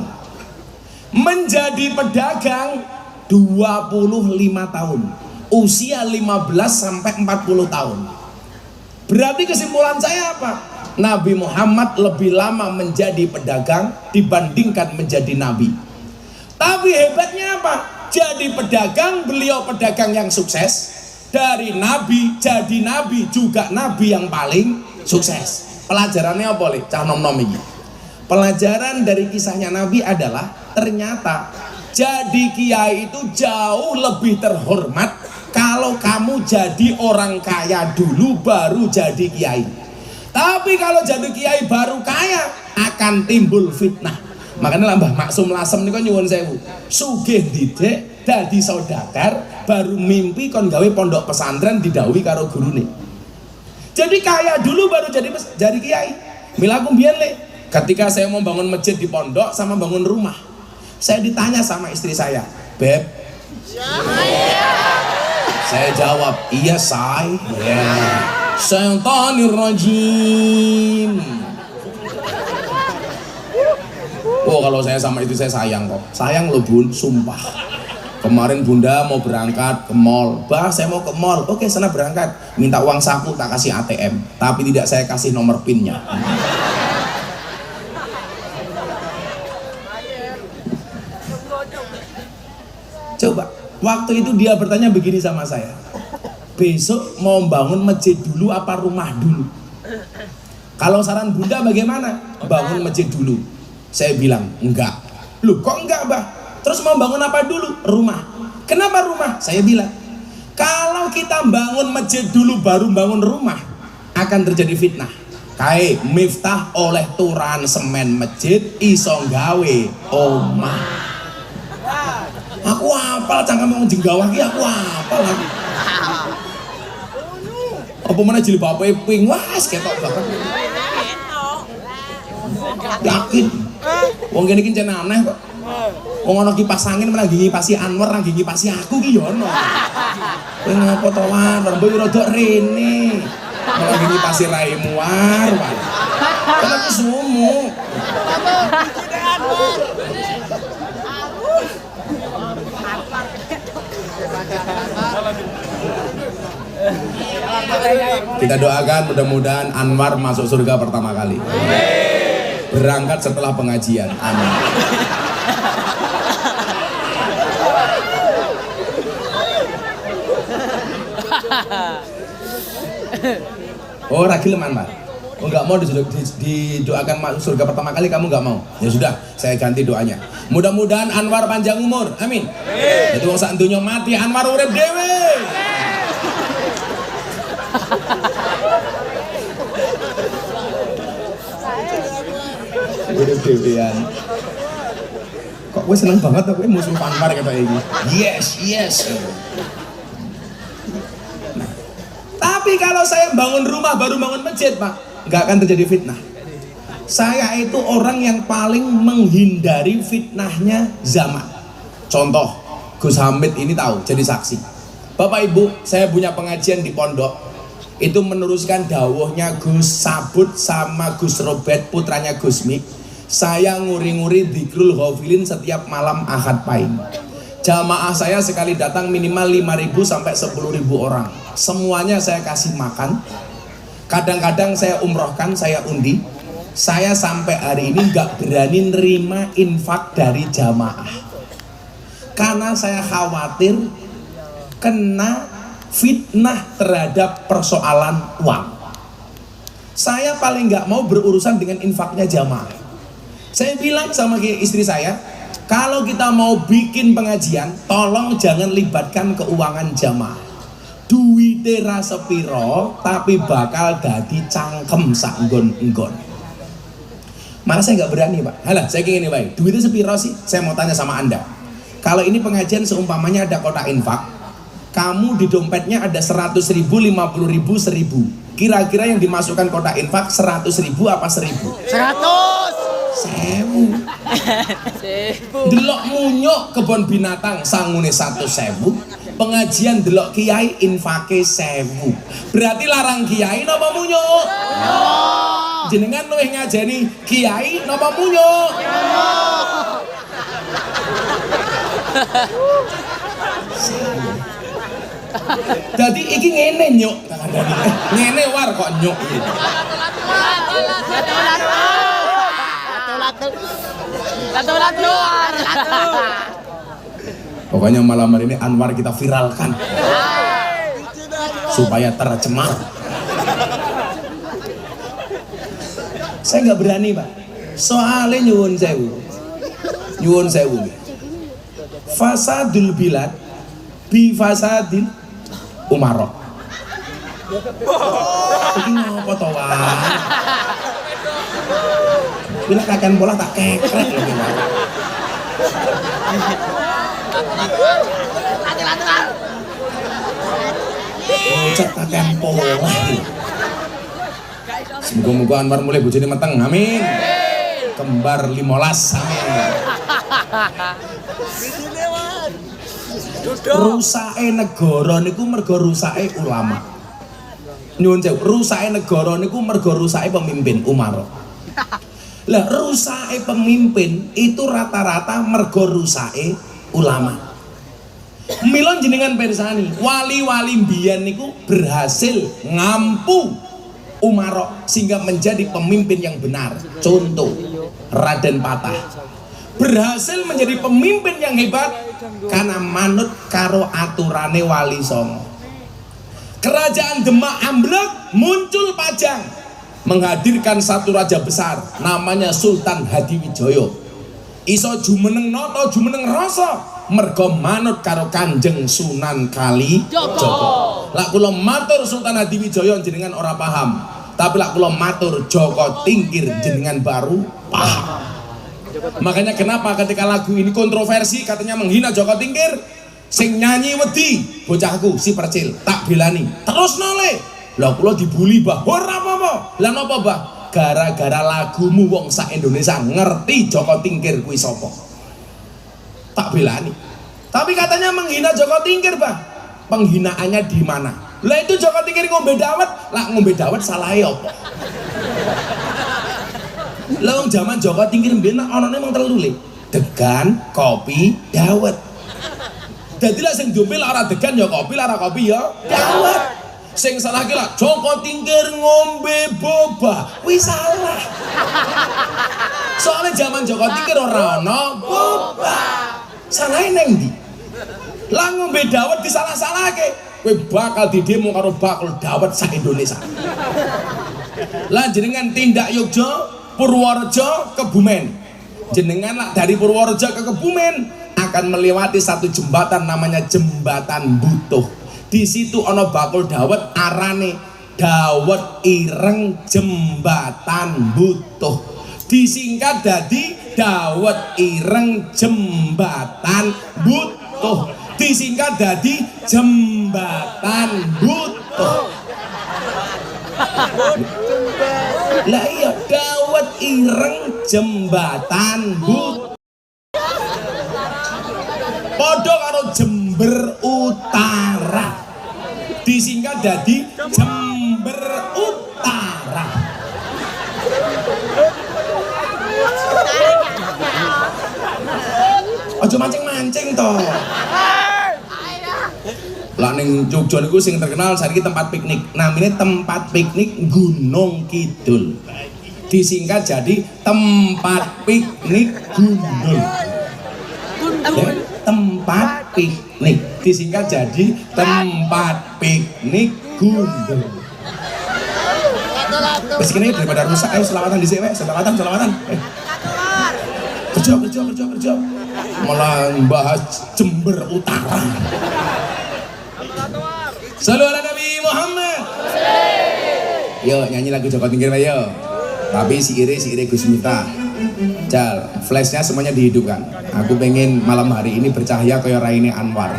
Speaker 1: Menjadi pedagang 25 tahun. Usia 15 sampai 40 tahun. Berarti kesimpulan saya apa? Nabi Muhammad lebih lama menjadi pedagang dibandingkan menjadi nabi. Tapi hebatnya apa? Jadi pedagang, beliau pedagang yang sukses. Dari nabi jadi nabi, juga nabi yang paling sukses. Pelajarannya apa li? Cah nom-nom ini. Pelajaran dari kisahnya nabi adalah ternyata jadi kiai itu jauh lebih terhormat kalau kamu jadi orang kaya dulu baru jadi kiai. Tapi kalau jadi kiai baru kaya akan timbul fitnah. Makanya Mbah Maksum Lasem niku nyuwun sewu. Sugih didik dadi saudagar baru mimpi kon gawe pondok pesantren didhawuhi karo gurune. Jadi kaya dulu baru jadi kiai. Mila aku mbiyen le, ketika saya mau bangun masjid di pondok sama bangun rumah, saya ditanya sama istri saya, "Beb." Saya jawab, "Iya, say." Ya. Syaitanir rajim. Oh, kalau saya sama istri saya sayang kok. Sayang loh bun, sumpah. Kemarin bunda mau berangkat ke mall. Bah, saya mau ke mall. Oke, sana berangkat. Minta uang saku, tak kasih ATM. Tapi tidak saya kasih nomor PIN-nya. Coba, waktu itu dia bertanya begini sama saya. Besok mau bangun masjid dulu apa rumah dulu? Kalau saran bunda bagaimana? Bangun masjid dulu. Saya bilang, enggak. Loh, kok enggak, Bah? Terus mau bangun apa dulu? Rumah. Kenapa rumah? Saya bilang, kalau kita bangun masjid dulu baru bangun rumah, akan terjadi fitnah. Kae miftah oleh turan semen masjid iso gawe omah. Aku apal cangkem wong jenggawah ki, aku apal lagi. Apa mana jilbabe pink, wah ketok banget. Yakin. Wong kene iki cen aneh kok. Wong ana kipas angin malah ngipasi Anwar, lagi ngipasi aku ki yo ono. Kowe ngopo to, Wan? Mbok rada rene. Malah ngipasi raimu war. Kan aku sumu. Kita doakan mudah-mudahan Anwar masuk surga pertama kali. Berangkat setelah pengajian. Amin. Oh, ragil Anwar. Oh, nggak mau didoakan masuk surga pertama kali, kamu nggak mau? Ya sudah, saya ganti doanya. Mudah-mudahan Anwar panjang umur. Amin. Jadi wong sak donya mati, Anwar urip dhewe. Urip dhewean. Kok gue seneng banget tuh, gue musuh Anwar kata ini. Yes, yes. Nah, tapi kalau saya bangun rumah baru bangun masjid, Pak, nggak akan terjadi fitnah. Saya itu orang yang paling menghindari fitnahnya zaman. Contoh, Gus Hamid ini tahu, jadi saksi. Bapak Ibu, saya punya pengajian di pondok. Itu meneruskan dawuhnya Gus Sabut sama Gus Robert, putranya Gus Mik. Saya nguri-nguri dzikrul ghafilin setiap malam Ahad Pahing. Jamaah saya sekali datang minimal 5.000 sampai 10.000 orang. Semuanya saya kasih makan. Kadang-kadang saya umrohkan, saya undi. Saya sampai hari ini nggak berani nerima infak dari jamaah. Karena saya khawatir kena fitnah terhadap persoalan uang. Saya paling nggak mau berurusan dengan infaknya jamaah. Saya bilang sama istri saya, kalau kita mau bikin pengajian, tolong jangan libatkan keuangan jamaah. Duite ra sepiro, tapi bakal dadi cangkem sak nggon-nggon. Malah saya nggak berani, Pak. Halah, saya ingin ini, Pak. Duitnya sepiro sih? Saya mau tanya sama Anda. Kalau ini pengajian seumpamanya ada kotak infak, kamu di dompetnya ada 100.000, 50.000, 1.000. Kira-kira yang dimasukkan kotak infak 100.000 apa 1.000? 100.000. Delok munyuk kebon binatang sangune 100.000. Pengajian delok kiai infake 1.000. Berarti larang kiai napa munyuk? Jenengan luwih ngajeni kiai napa munyuk? Jadi iki ngene nyuk. Ngene war kok nyuk. Pokoknya malam hari ini Anwar kita viralkan supaya tercemar. Saya nggak berani, Pak. Soalnya nyuwun sewu. Fasadul bilad bi fasadil umarok. Iki ngopo to, Wak? Bila kakek bola tak kekrek lho, Wak. Bocah kakek bola. Semoga-moga Anwar mulai bojone meteng. Amin. Kembar 15. Amin. Rusake negara niku mergo rusake ulama. Nyuwun sewu, rusake negara niku mergo rusake pemimpin umara. Lah rusake pemimpin itu rata-rata mergo rusake ulama. Mila jenengan pirsani, wali-wali mbiyen niku berhasil ngampu umara sehingga menjadi pemimpin yang benar. Contoh Raden Patah berhasil menjadi pemimpin yang hebat karena manut karo aturane Wali Songo. Kerajaan Demak ambruk, muncul Pajang menghadirkan satu raja besar namanya Sultan Hadiwijaya. Iso jumeneng nata jumeneng rasa mergo manut karo Kanjeng Sunan Kalijaga. Lak kula matur Sultan Hadiwijaya jenengan ora paham, tapi lak kula matur Joko Tingkir jenengan baru paham. Makanya kenapa ketika lagu ini kontroversi katanya menghina Joko Tingkir, sing nyanyi wedi bocahku si Percil tak belani terus nole. Lah kula dibully bah, ora apa-apa. Lah napa bah? Gara-gara lagumu wong sak Indonesia ngerti Joko Tingkir kuwi sapa. Tak belani. Tapi katanya menghina Joko Tingkir bah. Penghinaannya di mana? Lah itu Joko Tingkir ngombe dawet, lah ngombe dawet salahe apa? Lah wong jaman Joko Tingkir mbiyen anane mung telu le. Degan, kopi, dawet. Dadi lek sing diombe ora degan ya kopi, ora kopi ya dawet. Sing salah ki lak Joko Tingkir ngombe boba, wis salah. Soalnya zaman Joko Tingkir ora ana boba. Salahe neng ndi? Lah ngombe dawet disalah-salahke. Kowe bakal didemo karo bakul dawet sak Indonesia. Lah jenengan tindak Yogya, Purworejo, Kebumen. Jenengan lah dari Purworejo ke Kebumen akan melewati satu jembatan namanya Jembatan Butuh. Di situ ono bakul dawet arane dawet ireng jembatan butuh. Disingkat dadi dawet ireng jembatan butuh. Disingkat dadi jembatan butuh. Lah iya dawet ireng jembatan butuh. Podo karo Jember Utara. Disingkat jadi Jember Utara. Aja mancing-mancing toh. Lah ning Jogja niku sing terkenal saiki tempat piknik. Namanya tempat piknik Gunung Kidul. Disingkat jadi tempat piknik Gundul. Ya, tempat piknik disingkat jadi tempat piknik Gundul. Wis kene daripada rusak ayo selawatan dhisik wae, selawatan. Kerja. Malah bahas Jember Utara. Shallallahu ala Nabi Muhammad. Yo nyanyi lagu Joko Tingkir wae yo. Tapi si Ire Gus Miftah. Jal, flashnya semuanya dihidupkan. Aku pengen malam hari ini bercahaya kayak Raine Anwar.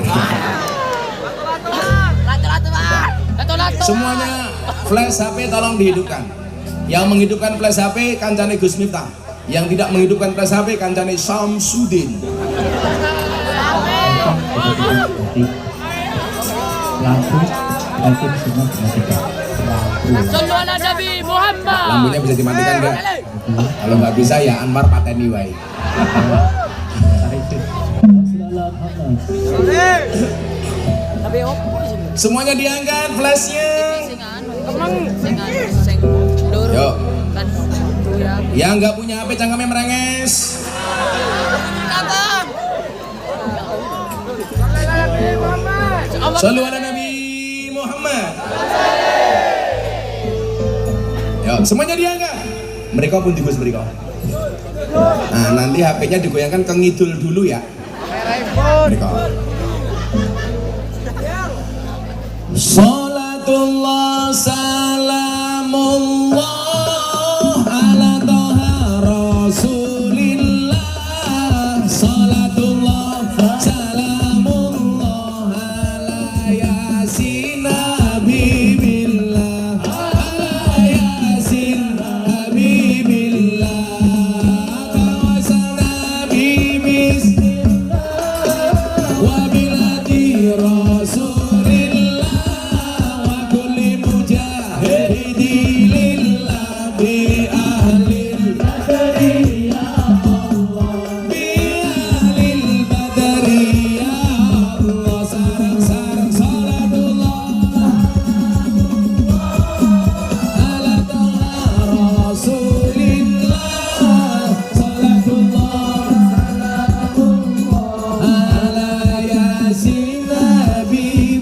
Speaker 1: Semuanya flash HP tolong dihidupkan. Yang menghidupkan flash HP kancane Gus Miftah. Yang tidak menghidupkan flash HP kancane Samsudin.
Speaker 3: Lampu semua dimatikan.
Speaker 2: Sallu ala Nabi Muhammad.
Speaker 1: Lampunya bisa dimatikan enggak? Kalau nggak bisa ya Anwar pateni wae. Semuanya diangkat flashnya. Yo. Yang nggak punya HP cangkemnya merenges. Sallu ala Nabi Muhammad. Yo, semuanya diangkat. Mereka pun digus mereka. Nah, nanti HP-nya digoyangkan ke ngidul dulu ya. Mereka. Salatullah salamullah ala toha rasulillah. Salatullah salamullah ala yasin nabibillah. Ala yasin madadi Rasulillah wa kulli mujahidi lillah bi ahlil badri ya Allah bi ahlil badri ya Allah sarang-sarang salatullah ala taha Rasulillah salatullah ala yasin nabi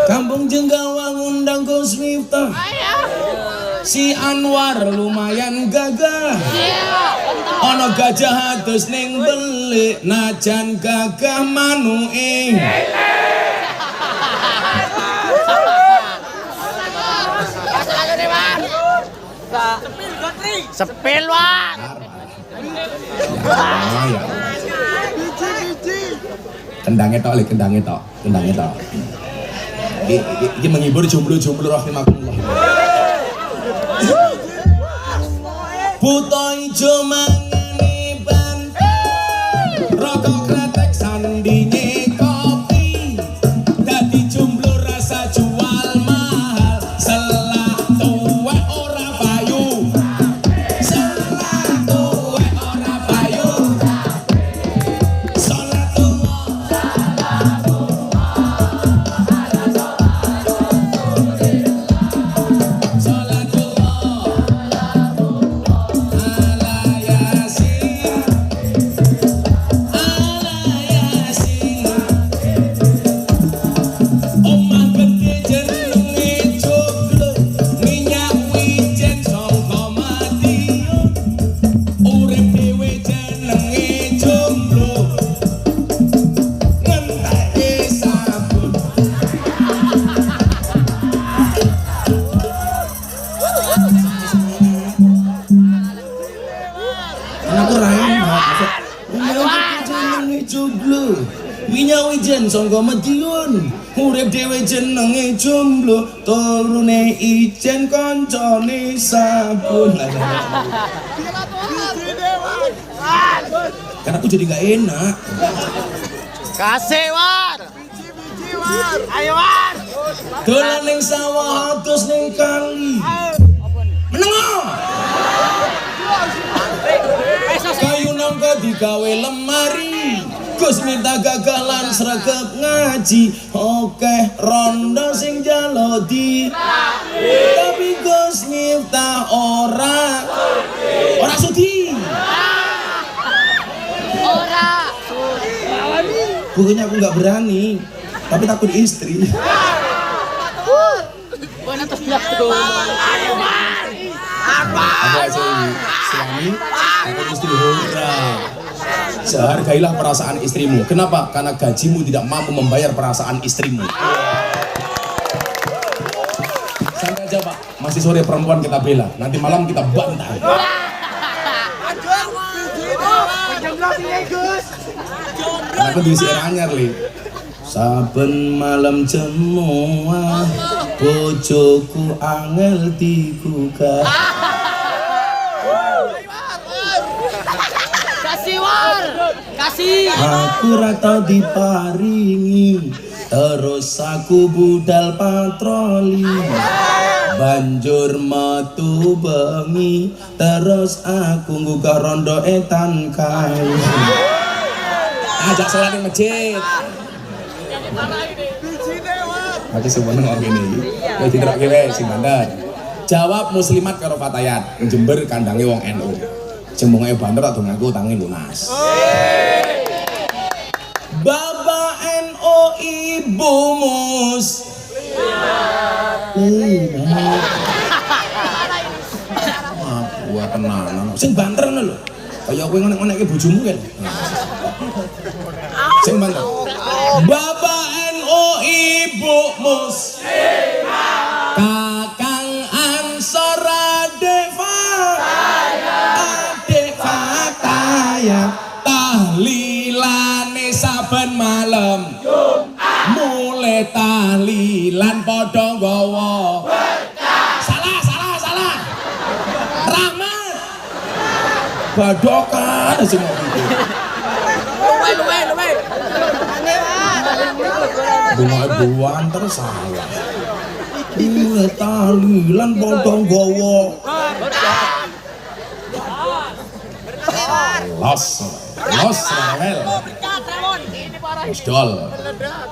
Speaker 1: Kampung Jenggawang undang Gus Miftah. Si Anwar lumayan gagah. Ono gajah atus ning belik najan gagah manuke.
Speaker 2: Sepil, Wan.
Speaker 1: Ya. Kendangnya tok. Iki menghibur jomblo-jomblo rahimakumullah. Buta ijo mangane ban, rokok kretek sandine kopi, dadi jomblo rasa jual mahal, selah tuwek ora payu, selah tuwek ora payu, salat tuwa. Sangga Madiun urip dhewe jenenge jomblo turune ijen kancane sabun. Karena aku jadi gak enak.
Speaker 2: Kasih, Wan. Ayo, Wan.
Speaker 1: Dolan ning sawah atus ning kali. Meneng. Kayu nangka digawe lemari. Gus minta gagalan sregep ngaji, oke rondo sing jalodi. Tapi Gus minta ora sudi.
Speaker 2: Ora.
Speaker 1: Pokoknya aku nggak berani, tapi takut istri.
Speaker 2: Mana tuh jatuh? Ayo, Wan.
Speaker 1: Apa suami? Takut istri ora. Sehargailah perasaan istrimu. Kenapa? Karena gajimu tidak mampu membayar perasaan istrimu. Santai aja Pak, masih sore perempuan kita bela. Nanti malam kita bantai. Karena aku diisi anyar li. Saben malam jemuah, bojoku angel digugah.
Speaker 2: Kasih.
Speaker 1: Aku rata diparingi, terus aku budal patroli. Banjur metu bengi, terus aku nggugah rondo etan kayu. Ajak sholat di masjid. Aku sebenarnya ngomong gini, ya tidak kira si bandar. Jawab muslimat karo fatayat, Jember kandangi wong NU. Jembungnya banter atau ngaku tangi lunas. Bapak NU Ibu Mus. Gua tenanan. Sing banter lho. Kaya kowe ngonek-ngonekke bojomu kan. Sing banter. Bapak NU Ibu Mus. Kakang Ansor Deva. Ya tahlilane saben malam mulai tahlilan padha nggawa salah rahmat badokan semua luwe bunga buan terus salah mulai tahlilan padha nggawa Los Rawel Musdol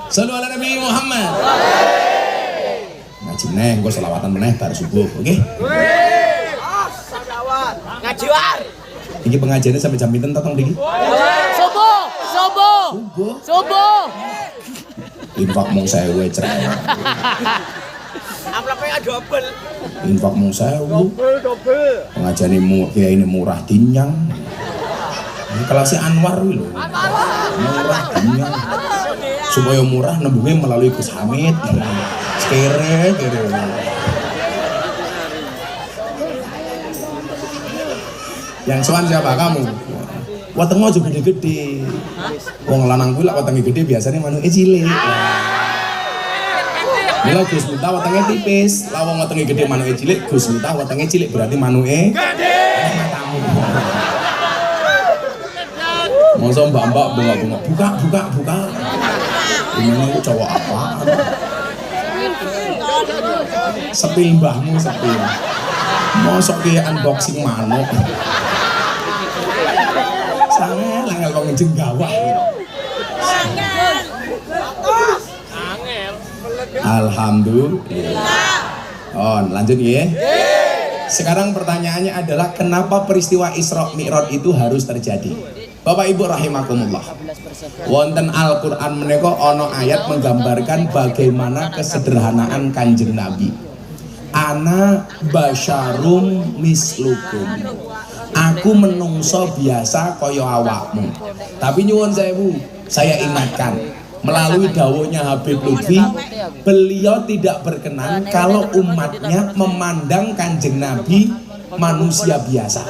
Speaker 1: Sallu ala Nabi Muhammad. Ngaji meneh, engko selawatan meneh bar subuh, oke?
Speaker 2: Ngaji war.
Speaker 1: Iki pengajiannya sampai jam pinten tong iki?
Speaker 2: Subuh.
Speaker 1: Infak mung 1000 cerewet.
Speaker 2: Amplopnya double.
Speaker 1: Infak mung 1000.
Speaker 2: Double.
Speaker 1: Pengajane kiai ini murah dinyang. Ini kelasnya Anwar wih lho. Murah dinyang. Supaya murah nembungnya melalui Gus Hamid. Kere. Yang soan siapa kamu? Wetengmu juga gede-gede. Wong lanang kuwi lek wetenge gede biasanya manuke cilik. Mila Gus Miftah wetenge tipis, lah wong wetenge gede manuke cilik, Gus Miftah wetenge cilik berarti manuke gede. Matamu. Masa mbak-mbak bunga buka. Ini cowok apa? Sepi mbahmu sepi. Mosok ki unboxing manuk. Sange langel kok ngejeng gawah. Alhamdulillah. Oh, lanjut ya. Sekarang pertanyaannya adalah kenapa peristiwa Isra Mi'raj itu harus terjadi? Bapak Ibu rahimakumullah. Wonten Al-Qur'an menika ana ayat menggambarkan bagaimana kesederhanaan Kanjeng Nabi. Ana basyarum mislukum. Aku menungso biasa kaya awakmu. Tapi nyuwun sewu, saya ingatkan melalui dawuhnya Habib Lutfi, beliau tidak berkenan kalau umatnya memandang Kanjeng Nabi manusia biasa.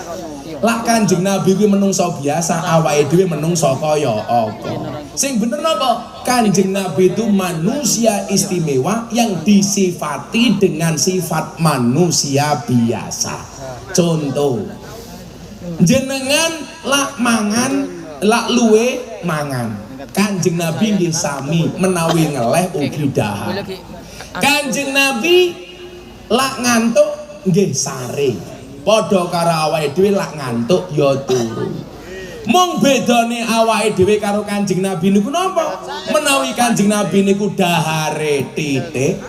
Speaker 1: Lah Kanjeng Nabi kuwi menungso biasa, awake dhewe menungso kaya apa? Sing bener napa? Kanjeng Nabi itu manusia istimewa yang disifati dengan sifat manusia biasa. Contoh, jenengan lak mangan, lak luwe mangan. Kanjeng Nabi nggih sami menawi ngeleh ugi dahar. Kanjeng Nabi lak ngantuk nggih sare. Padha karo awake dhewe lak ngantuk ya turu. Mung bedane awake dhewe karo Kanjeng Nabi niku napa? Menawi Kanjeng Nabi niku dahare titik,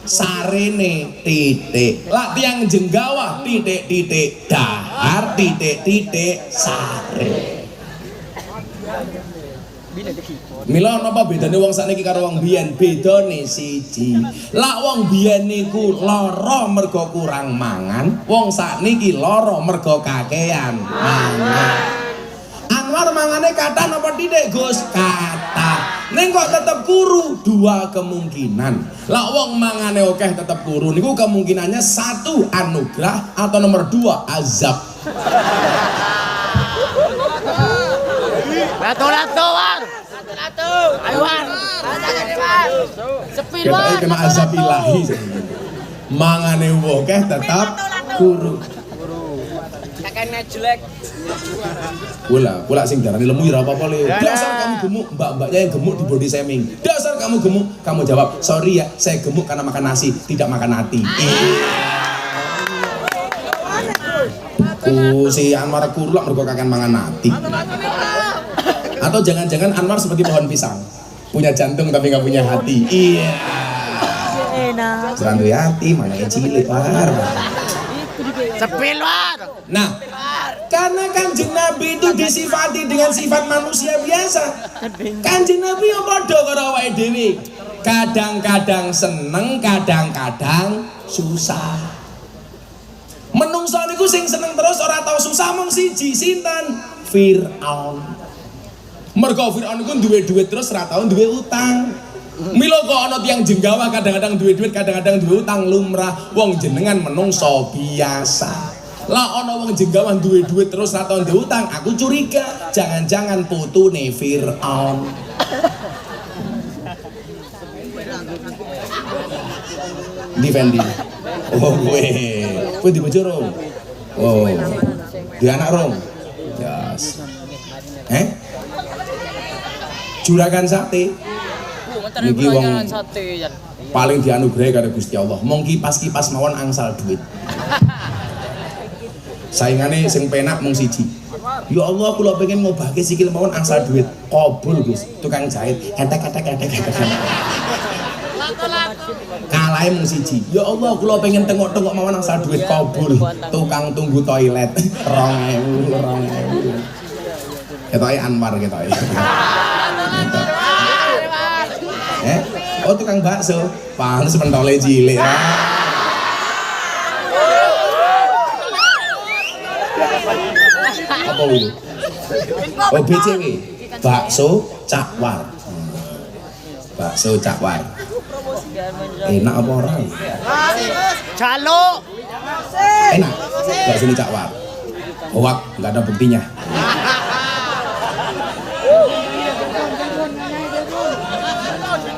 Speaker 1: sarene titik. Lak tiyang jenggawah titik-titik dahar, titik-titik sare. Mila napa bedane wong sakniki karo wong biyen? Bedane siji. Lak wong biyen niku lara mergo kurang mangan, wong sakniki lara mergo kakean mangan. Anwar mangane kathah napa titik, Gus? Kathah. Ning kok tetep kuru? Dua kemungkinan. Lak wong mangane akeh tetep kuru niku kemungkinannya satu anugerah atau nomor dua azab. Ratu. Ayo War. Sepi War. Kena azab ilahi. Mangane akeh tetap kuru. Kakeknya jelek. Pula sing darani lemu ora apa-apa le. Dasar kamu gemuk, mbak-mbaknya yang gemuk di body shaming. Dasar kamu gemuk, kamu jawab, "Sorry ya, saya gemuk karena makan nasi, tidak makan hati." Si Anwar kurlak mergo kakan mangan hati. Atau jangan-jangan Anwar seperti pohon pisang, punya jantung tapi nggak punya hati. Iya. Serandui hati, mana yang cilik War.
Speaker 2: Sepil War.
Speaker 1: Nah, karena Kanjeng Nabi itu disifati dengan sifat manusia biasa. Kanjeng Nabi yang padha karo awake dhewe. Kadang-kadang seneng, kadang-kadang susah. Menungso niku sing seneng terus ora tau susah mung siji, sinten? Firaun. Mergo Firaun iku duwe duit terus ora tau duwe utang. Mila kok ana tiyang jenggawah kadang-kadang duwe duit, kadang-kadang duwe utang lumrah. Wong jenengan menungso biasa. Lah ana wong jenggawah duwe duit terus ora tau duwe utang, aku curiga jangan-jangan putune Firaun. Di Fendi. Oh kowe di bojo rong. Oh. Di anak rong. Yes. Juragan sate. Niki wong paling dianugerahi karo Gusti Allah. Mong kipas-kipas mawon angsal duit. Saingane sing penak mung siji. Ya Allah, kula pengen ngobahke sikil mawon angsal duit. Kobul Gus, tukang jahit. Entek. Kalahe mung siji. Ya Allah, kula pengen tengok-tengok mawon angsal duit. Kobul, tukang tunggu toilet. 2000. Ketoke Anwar ketoke. Oh tukang bakso, pantes pentole cilik. Apa itu? Oh BCW, bakso cakwar. Bakso cakwar. Enak apa orang?
Speaker 2: Calo.
Speaker 1: Enak. Bakso ini cakwar. Hoak, nggak ada buktinya.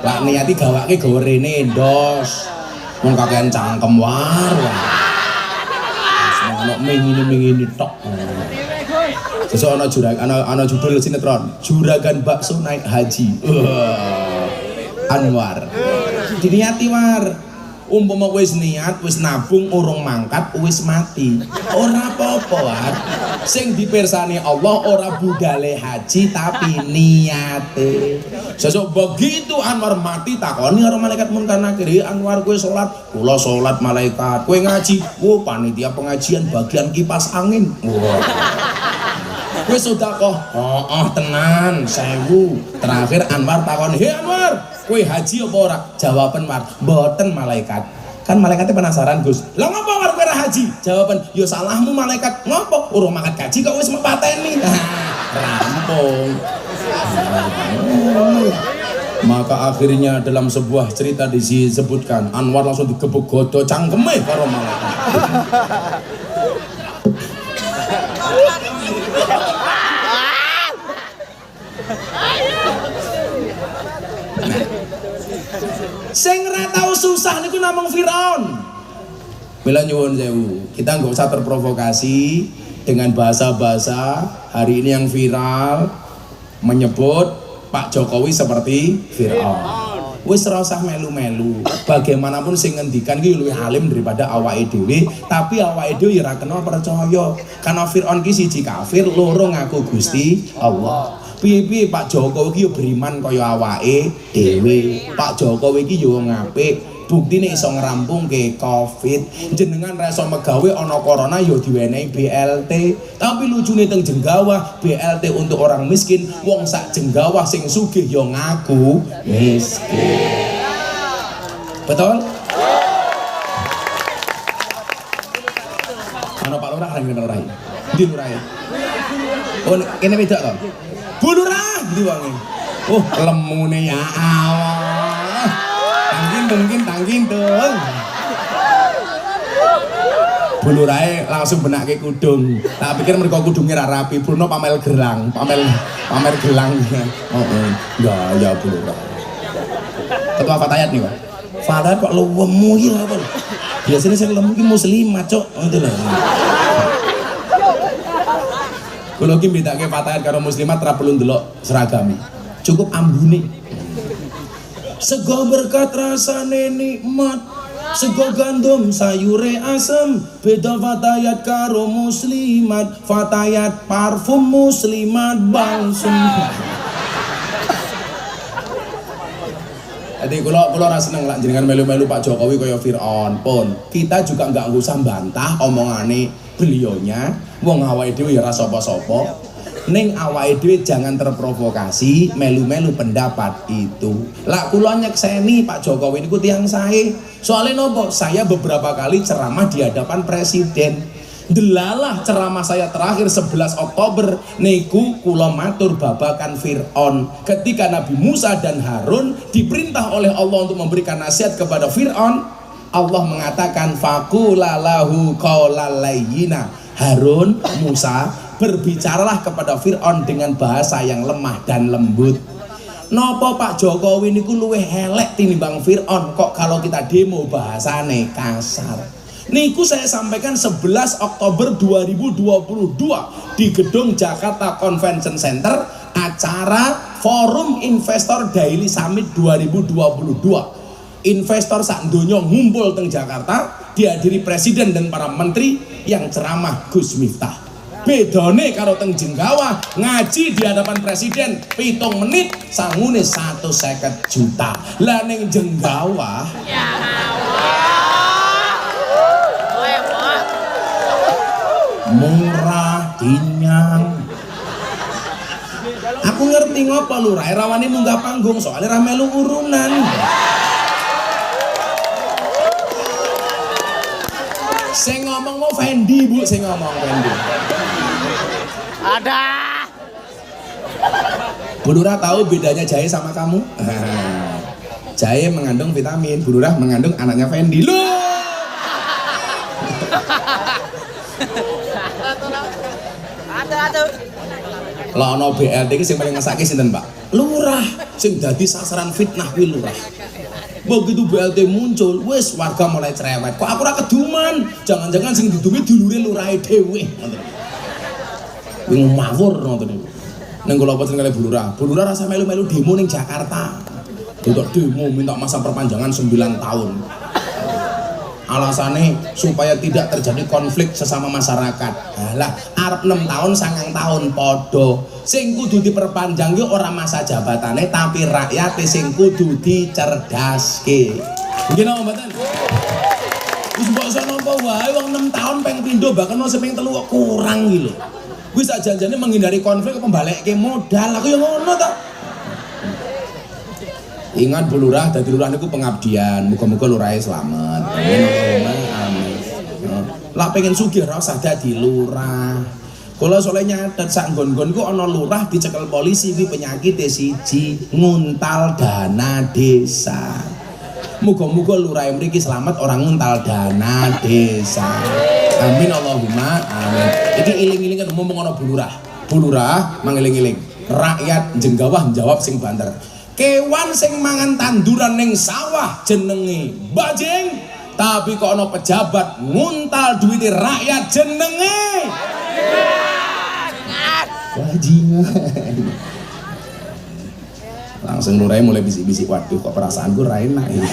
Speaker 1: Lah niati gawake gawe rene ndos. Wong kakean cangkem war. Ono mingini tok. Sesuk ana judul sinetron, Juragan Bakso Naik Haji. Anwar. Diniati war. Umpama wis niat, wis nabung urung mangkat, wis mati. Ora apa-apa war. Sing dipirsani Allah ora budale haji tapi niate. Sesuk begitu Anwar mati takoni karo malaikat Munkar Nakir, Anwar kowe salat, kula salat malaikat. Kowe ngaji, oh panitia pengajian bagian kipas angin. Wah. Kowe sedekah, oh tenan 1000. Terakhir Anwar takoni, "Hei Anwar, kowe haji apa ora?" Jawaban War, "Mboten malaikat." Kan malaikatnya penasaran Gus, "Lah ngapa War kowe ora haji?" Jawaban, "Ya salahmu malaikat, ngopo urung mangkat gaji kok wis mepateni." Rampung. Maka akhirnya dalam sebuah cerita disebutkan Anwar langsung digebuk godo cangkeme karo malaikat. Sing ra tau susah niku namung Firaun. Mila nyuwun sewu, kita nggak usah terprovokasi dengan bahasa-bahasa hari ini yang viral menyebut Pak Jokowi seperti Firaun. Wis ora usah melu-melu. Bagaimanapun sing ngendikan ki luwih alim daripada awake dhewe, tapi awake dhewe ya ora kena percaya. Karena Firaun ki siji kafir, loro ngaku Gusti Allah. Piye-piye Pak Jokowi ki yo beriman kaya awake dhewe. Pak Jokowi ki yo wong apik. Buktine iso ngerampungke Covid. Jenengan ra iso megawe ana corona yo diwenehi BLT. Tapi lucune teng Jenggawah, BLT untuk orang miskin, wong sak Jenggawah sing sugih yo ngaku miskin. Betul? Ana Pak Lurah nang Lurah. Ndi Lurah? Oh, kene wedok to? Bu Lurah, ndi wonge? Oh, lemune ya Allah. Tangkin dong. Bu Lurahe langsung benake kudung. Tak pikir mereka kudungnya ra rapi, Bruno pamer gelang. Oh, ya Bu Lurah. Ketua Fatayat nih, Pak. Fatayat kok lemu ya apa? Biasanya sing lemu ki muslimat, Cok. Ngono lho. Kulo ki mbedake Fatayat karo muslimat ra perlu ndelok seragame. Cukup ambune. Sego berkat rasane nikmat, sego gandum sayure asem. Beda Fatayat karo muslimat, Fatayat parfum muslimat balsem. Jadi kalau ora seneng lak jenengan melu-melu Pak Jokowi kaya Firaun pun. Kita juga nggak usah bantah omongane beliaunya. Wong awake dhewe ya ora sapa-sapa. Ning awake dhewe jangan terprovokasi melu-melu pendapat itu. Lah kula nyekseni Pak Jokowi niku tiyang sae. Soale nopo? Saya beberapa kali ceramah di hadapan presiden. Delalah ceramah saya terakhir 11 Oktober niku kula matur babakan Firaun. Ketika Nabi Musa dan Harun diperintah oleh Allah untuk memberikan nasihat kepada Firaun, Allah mengatakan faqula lahu qaulal layyina. Harun, Musa, berbicaralah kepada Firaun dengan bahasa yang lemah dan lembut. Nopo Pak Jokowi niku luwih elek tinimbang Firaun, kok kalau kita demo bahasane kasar. Niku saya sampaikan 11 Oktober 2022 di gedung Jakarta Convention Center, acara Forum Investor Daily Summit 2022. Investor sak donya ngumpul teng Jakarta, dihadiri presiden dan para menteri yang ceramah Gus Miftah. Bedone karo teng Jenggawah ngaji di hadapan presiden 7 menit sangune 150 juta. Lah ning Jenggawah ya Allah. Murah dinyang. Aku ngerti ngopo Lurah rawani munggah panggung soalnya ra melu urunan. Saya ngomong mau Fendi Bu, saya ngomong Fendi.
Speaker 2: Ada.
Speaker 1: Bu Lurah tahu bedanya jahe sama kamu? Jahe mengandung vitamin, Bu Lurah mengandung anaknya Fendi. Loh!
Speaker 2: Ada.
Speaker 1: Lah ono BLT iki sing paling ngesake sinten, Pak? Lurah. Sing dadi sasaran fitnah kuwi lurah. Begitu BLT muncul, wis warga mulai cerewet. Kok aku ora keduman? Jangan-jangan sing didumi dulure lurahe dhewe. Ngoten. Wing mawur ngoten niku. Nang kula pesen kali Bu Lurah. Bu Lurah rasa melu-melu demo ning Jakarta. Untuk demo minta masa perpanjangan 9 tahun. Alasannya supaya tidak terjadi konflik sesama masyarakat. Lah arep 6 tahun 9 tahun podo. Sing kudu diperpanjang yo ora masa jabatane tapi rakyat sing kudu dicerdaske. Nggih napa mboten? Wis mbok iso napa wae wong 6 tahun peng pindho bahkan ono seping 3 kok kurang iki lho. Wis janjane menghindari konflik kok mbalekke modal. Aku yo ngono to. Ingat Bu Lurah, dadi lurah niku pengabdian. Muga-muga lurahe slamet. Amin. Lah pengen sugih ora usah dadi lurah. Kula soalnya nyatet sak nggon-nggon ku ana lurah dicekel polisi kuwi penyakite siji, nguntal dana desa. Muga-muga lurah mriki slamet orang nguntal dana desa. Amin Allahumma amin. Iki iling-ilingan ngomong ana Bu Lurah. Bu Lurah mangeling-eling. Rakyat jenggawah jawab sing banter. Kewan sing mangan tanduran ning sawah jenenge bajing, tapi kok ana pejabat nguntal duwite rakyat jenenge bajingan. Langsung lurai mulai bisik-bisik, waduh kok perasaanku ra enak ya.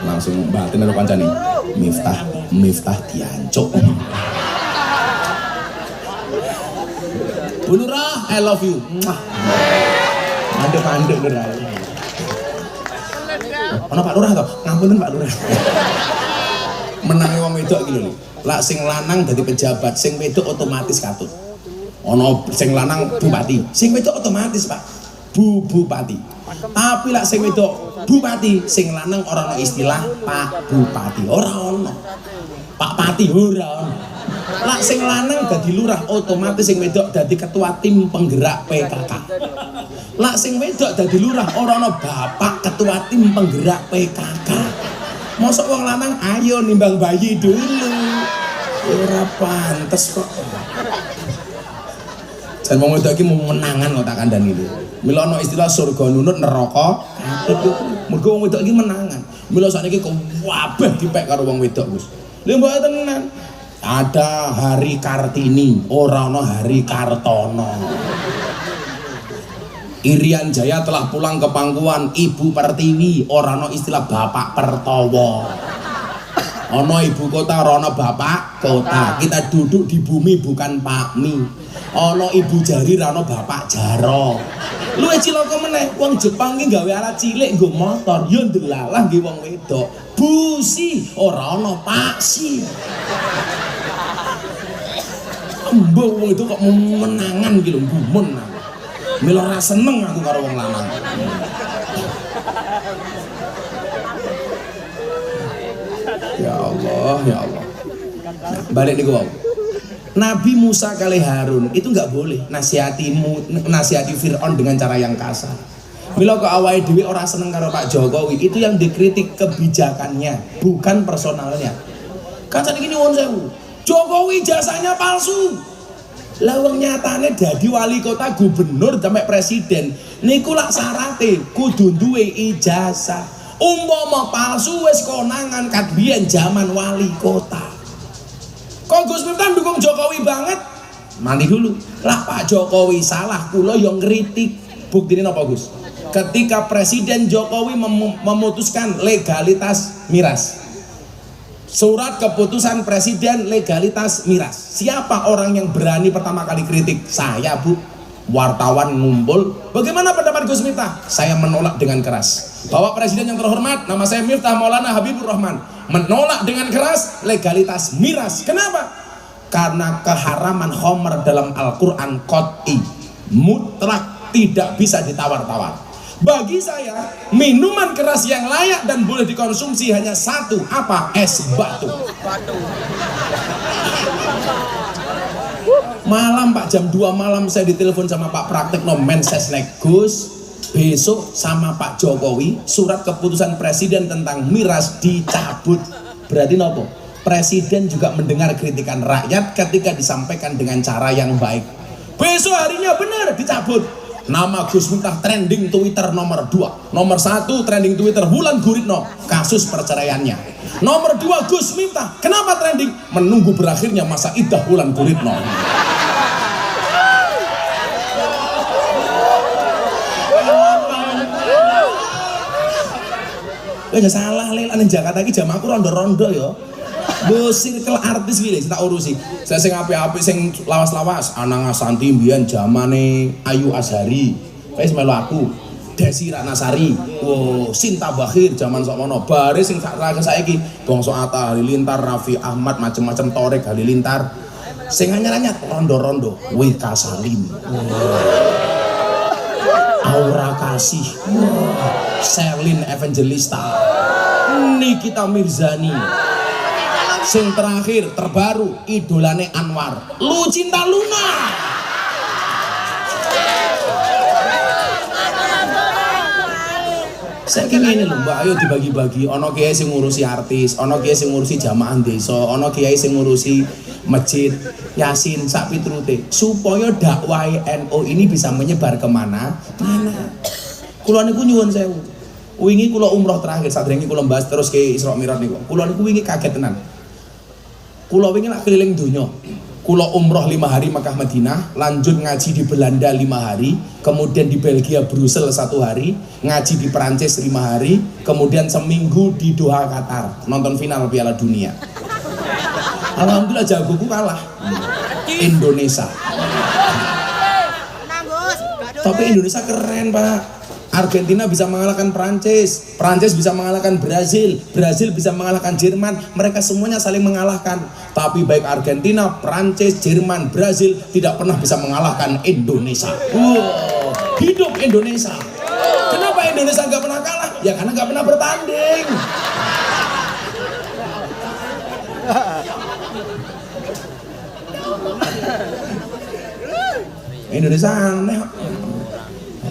Speaker 1: Langsung batin karo kancane, Miftah diancuk. Bu Lurah, I love you. Mandek Lurah. Ono Pak Lurah to? Ngapunten Pak Lurah. Menangi wong wedok iki lho. Lah sing lanang dadi pejabat, sing wedok otomatis katut. Ono sing lanang bupati, sing wedok otomatis Pak bupati. Tapi lah sing wedok bupati, sing lanang ora ono istilah Pak Bupati, ora ono. Pak Pati ora ono. Lah sing lanang dadi lurah otomatis sing wedok dadi ketua tim penggerak PKK. Lah sing wedok dadi lurah ora ana bapak ketua tim penggerak PKK. Mosok wong lanang ayo nimbang bayi dulu. Ora pantes kok. Jan wong wedok iki mau menangan kok tak kandhani iki. Mila ana istilah surga nunut neraka katut. Mergo wong wedok iki menangan. Mila sakniki kok wabeh dipek karo wong wedok Gus. Lha mbok tenan. Ada Hari Kartini, ora ana Hari Kartono. Irian Jaya telah pulang ke pangkuan Ibu Pertiwi, ora ana istilah Bapak Pertowo. Ana ibu kota, ora ana bapak kota. Kita duduk di bumi bukan pakmi. Ana ibu jari, ora ana bapak jaro. Luwih cilaka meneh, wong Jepang ki gawe alat cilik nggo motor, yo ndelalah nggih wong wedok. Busi, ora ana paksi. Mbok wong itu kok menangan gitu, gumun. Mila ora seneng aku karo wong lanang. Ya Allah, ya Allah. Nah, balik niku wae. Nabi Musa kali Harun itu nggak boleh nasihati Fir'aun dengan cara yang kasar. Mila kok awake dhewe ora seneng karo Pak Jokowi, itu yang dikritik kebijakannya, bukan personalnya. Kacan iki nyuwun sewu. Jokowi jasanya palsu. Lawang nyatane dadi wali kota, gubernur sampai presiden niku lak syarate kudu duwe ijazah. Umpama palsu wis konangan kat biyen zaman wali kota. Kok Gus Miftah dukung Jokowi banget? Mandi dulu. Lah Pak Jokowi salah, kula yang ngritik. Buktine napa Gus? Ketika Presiden Jokowi memutuskan legalitas miras. Surat keputusan presiden legalitas miras. Siapa orang yang berani pertama kali kritik? Saya Bu. Wartawan ngumpul. Bagaimana pendapat Gus Miftah? Saya menolak dengan keras. Bapak Presiden yang terhormat, nama saya Miftah Maulana Habibur Rahman, menolak dengan keras legalitas miras. Kenapa? Karena keharaman khamr dalam Al-Quran qat'i, mutlak, tidak bisa ditawar-tawar. Bagi saya, minuman keras yang layak dan boleh dikonsumsi hanya satu, apa? Es batu. Malam Pak, jam 2 malam saya ditelepon sama Pak Praktekno Mensesnek, Gus, besok sama Pak Jokowi surat keputusan presiden tentang miras dicabut. Berarti nopo? Presiden juga mendengar kritikan rakyat ketika disampaikan dengan cara yang baik. Besok harinya benar dicabut. Nama Gus Miftah trending Twitter nomor 2. Nomor 1 trending Twitter Wulan Guritno, kasus perceraiannya. Nomor 2 Gus Miftah, kenapa trending? Menunggu berakhirnya masa iddah Wulan Guritno. Ya salah lel, ane Jakarta iki jam aku rondo-rondo ya. Bo circle artis gini, tak urusi. Saya sing apik-apik sing lawas-lawas, Anang Asanti mbiyen zamane Ayu Azhari. Wis melu aku. Desi Ratnasari. Oh, Sinta Bakhir zaman sakmono. Bare sing saiki Bangsa Atta Halilintar, Raffi Ahmad, macem-macem Torek Halilintar. Sing anyar-anyar rondo-rondo, Wika Salim. Aura Kasih. Selin Evangelista. Nikita Mirzani. Sing terakhir terbaru idolane Anwar, Lucinta Luna. Saya ingin ini lho Mbak, ayo dibagi-bagi. Ono kiai sing ngurusi artis, ono kiai sing ngurusi jamaah desa, ono kiai sing ngurusi masjid, yasin, sak piturute, supaya dakwah NU ini bisa menyebar kemana? Mana? Kula niku nyuwun sewu. Wingi kula umroh terakhir, sadurunge kula bahas terus ke Isra Mi'raj niku. Kula niku wingi kaget tenan. Kula wingi lak keliling donya. Kula umroh 5 hari Makkah Madinah, lanjut ngaji di Belanda 5 hari, kemudian di Belgia Brussels 1 hari, ngaji di Perancis 5 hari, kemudian seminggu di Doha Qatar, nonton final Piala Dunia. Alhamdulillah jagoku kalah. Indonesia. Tapi Indonesia keren Pak. Argentina bisa mengalahkan Prancis, Prancis bisa mengalahkan Brazil, Brazil bisa mengalahkan Jerman, mereka semuanya saling mengalahkan. Tapi baik Argentina, Prancis, Jerman, Brazil tidak pernah bisa mengalahkan Indonesia. Wow, hidup Indonesia. Kenapa Indonesia nggak pernah kalah? Ya karena nggak pernah bertanding. Indonesia aneh.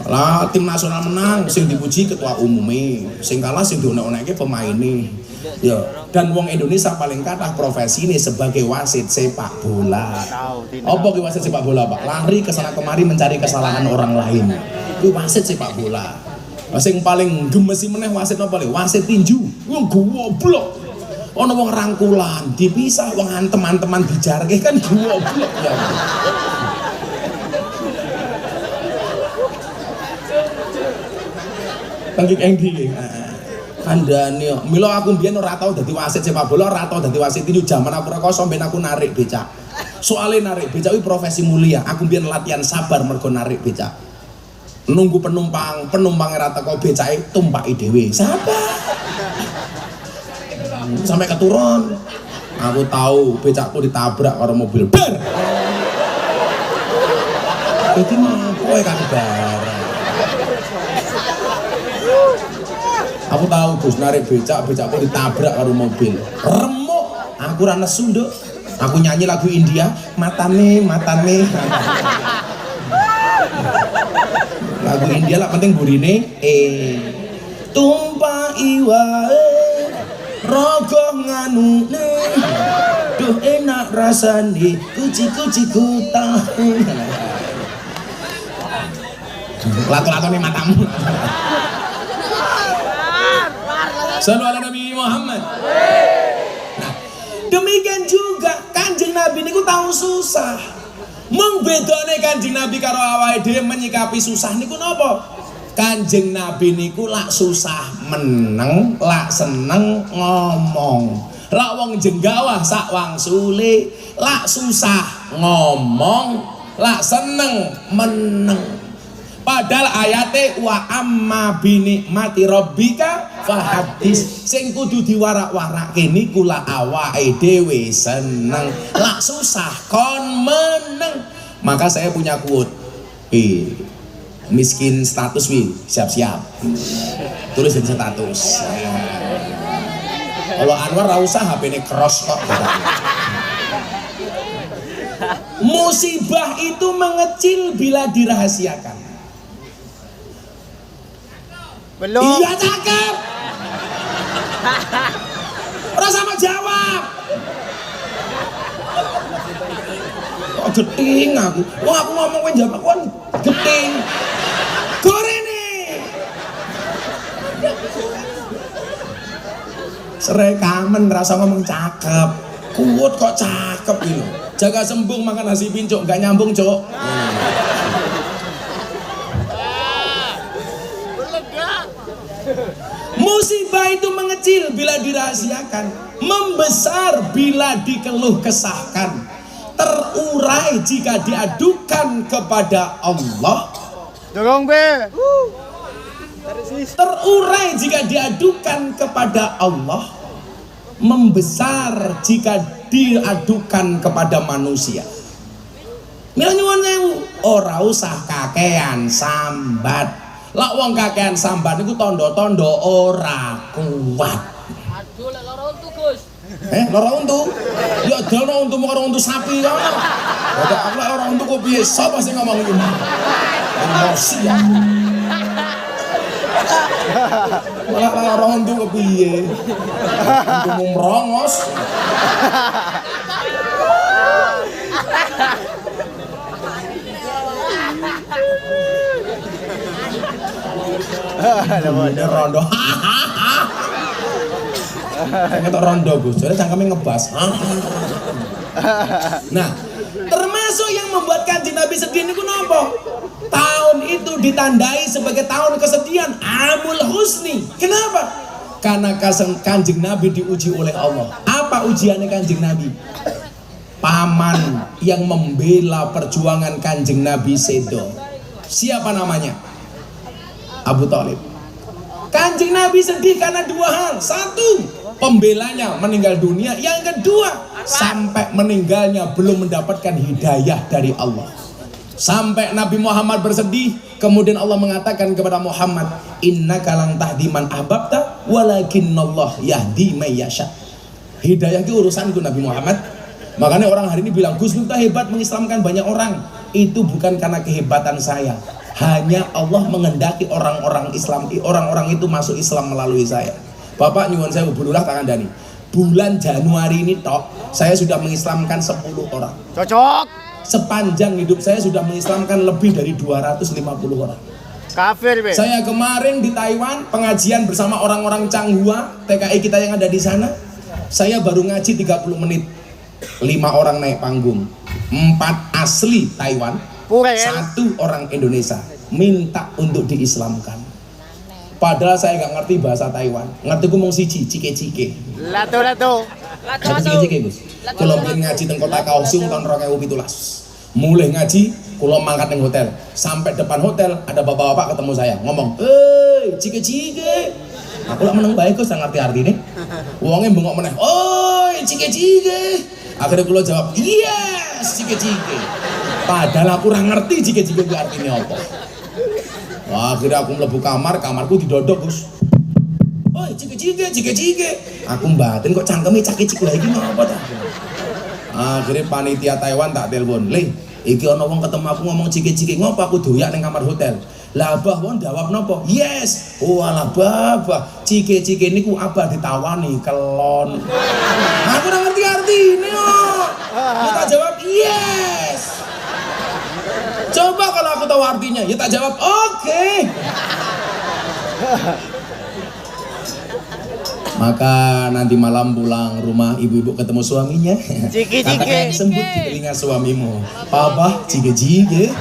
Speaker 1: Lah tim nasional menang, sing dipuji ketua umumnya, sing kalah sing dionek-onekke pemainnya. Ya, dan wong Indonesia paling kathah profesi ini sebagai wasit sepak bola. Apa ki wasit sepak bola, Pak? Lari kesana kemari mencari kesalahan orang lain. Ku wasit sepak bola. Sing paling gemesi meneh wasit napa le? Wasit tinju. Wong goblok. Ono wong rangkulan, dipisah wong antem-anteman dijarke kan goblok ya. Tengki engdi. Kandhane yo. Mila aku mbiyen ora tau dadi wasit sepak bola, ora tau dadi wasit tinju. Jaman aku rekoso ben aku narik becak. Soale narik becak kuwi profesi mulia. Aku mbiyen latihan sabar mergo narik becak. Nunggu penumpang, penumpange ra teko becake tumpaki dhewe. Sabar. Sampai keturun. Aku tahu becakku ditabrak karo mobil. Bar. Dadi kowe kabar. Aku tahu Gus narik becakku ditabrak karo mobil. Remuk, aku ra nesu nduk. Aku nyanyi lagu India, matane. Lagu India lah penting burine tumpaki wae rogo nganune. Duh enak rasane kuci-kuci tahu. Lato-latone matamu. Sallallahu alaihi Nabi Muhammad. Nah, demikian juga Kanjeng Nabi niku tahu susah. Mung bedane Kanjeng Nabi karo awake dhewe menyikapi susah niku napa? Kanjeng Nabi niku lak susah meneng, lak seneng ngomong. Lak wong jenggawah sak wangsule, lak susah ngomong, lak seneng meneng. Padahal ayate wa amma binikmati rabbika fahadis, sing kudu diwarak-warake niku la awake dhewe seneng, lak susah kon meneng. Maka saya punya quote. miskin status wi, siap-siap. Tulis di status. Kalau Anwar ra usah HP-ne cross kok. Musibah itu mengecil bila dirahasiakan.
Speaker 4: Belum.
Speaker 1: Iya cakep. Ora sama jawab. Kok geting aku. Wah aku ngomong kowe jawab aku kan geting. Gorene. Serekamen rasa ngomong cakep. Kuat kok cakep ini. Jaga sembung makan nasi pincuk gak nyambung, Cuk. Musibah itu mengecil bila dirahasiakan, membesar bila dikeluh kesahkan, terurai jika diadukan kepada Allah.
Speaker 4: Dorong be.
Speaker 1: Terurai jika diadukan kepada Allah, membesar jika diadukan kepada manusia. Mila nyuwun sewu, ora usah kakean sambat. Lah wong kakean sambat niku tondo-tondo ora kuat.
Speaker 2: Aduh, lek loro untu, Gus.
Speaker 1: Lara untu? Ya dalno untumu karo untu sapi ya. Ada aku lek ora untu kok piye? Sapa sing ngomong iki? Emosi ya. Malah lara untu kok piye? Untumu merongos. Ada rondo. Kita rondo Gus, jadi cangkeme ngebas. Nah, termasuk yang membuat Kanjeng Nabi sedih niku napa? Tahun itu ditandai sebagai tahun kesedihan, Amul Husni. Kenapa? Karena Kanjeng Nabi diuji oleh Allah. Apa ujiannya Kanjeng Nabi? Paman yang membela perjuangan Kanjeng Nabi sedo. Siapa namanya? Abu Thalib. Kanjeng Nabi sedih karena dua hal. Satu, pembelanya meninggal dunia. Yang kedua, sampai meninggalnya belum mendapatkan hidayah dari Allah. Sampai Nabi Muhammad bersedih, kemudian Allah mengatakan kepada Muhammad, innaka lang tahdi man ahbabta walakinnallah yahdi may yasha. Hidayah itu urusanku Nabi Muhammad. Makanya orang hari ini bilang Gus Miftah hebat mengislamkan banyak orang. Itu bukan karena kehebatan saya, hanya Allah mengendaki orang-orang Islam, orang-orang itu masuk Islam melalui saya. Bapak nyuwun saya bululah tangan Dani. Bulan Januari ini tok, saya sudah mengislamkan 10 orang.
Speaker 4: Cocok.
Speaker 1: Sepanjang hidup saya sudah mengislamkan lebih dari 250 orang.
Speaker 4: Kafir be.
Speaker 1: Saya kemarin di Taiwan pengajian bersama orang-orang Changhua, TKI kita yang ada di sana. Saya baru ngaji 30 menit. 5 orang naik panggung, 4 asli Taiwan, 1 orang Indonesia minta untuk diislamkan. Padahal saya nggak ngerti bahasa Taiwan, ngerti ku mung siji, cike-cike.
Speaker 4: Lato.
Speaker 1: Ngerti cike-cike Gus. Kalau bikin ngaji teng kota Kaohsiung tahun 2017. Mulai ngaji, kalau mangkat teng hotel, sampai depan hotel ada bapak-bapak ketemu saya, ngomong, cike-cike. Aku lah meneng baik Gus, ngerti artinya. Wongnya bengok meneh, oi cike-cike. Akhirnya kulo jawab, yes, cike-cike. Padahal aku kurang ngerti cike-cike itu artinya apa. Wah, akhirnya aku mlebu kamar, kamarku didodok Gus. Oi, cike-cike. Aku mbatin kok cangkeme cake-cike lagi apa ta? Akhirnya panitia Taiwan tak telepon, "Le, iki ana wong ketemu aku ngomong cike-cike, ngopo aku doyak ning kamar hotel." Lah abah wong jawab napa? Yes. Walah babah, cike-cike niku abah ditawani kelon. Aku ora ngerti artine kok. Kita jawab yes. Coba kalau aku tahu artinya, ya tak jawab oke. Maka nanti malam pulang rumah ibu-ibu ketemu suaminya.
Speaker 4: Cike-cike.
Speaker 1: Katakan sembut di telinga suamimu, "Papa, cike-cike."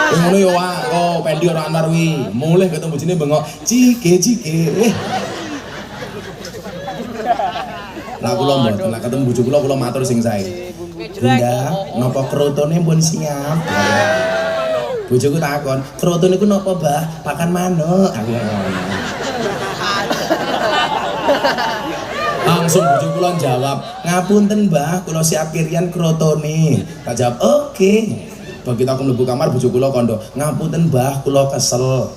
Speaker 1: Ngono yo wae, oh pendi ora Anwar wi. Mulih ketemu bojone bengok, "Cike-cike." Lah kula mboten, nek ketemu bojo kula matur sing sae. Bunda, napa krotone pun siap? Bojoku takon, "Krotone niku napa, Mbah? Pakan manuk." Aku ngono. Langsung bojo kula jawab, "Ngapunten, Mbah, kula siap kirian krotone." Tak jawab, "Oke." Begitu aku mlebu kamar bojo kula kondo, "Ngapunten, Mbah, kula kesel."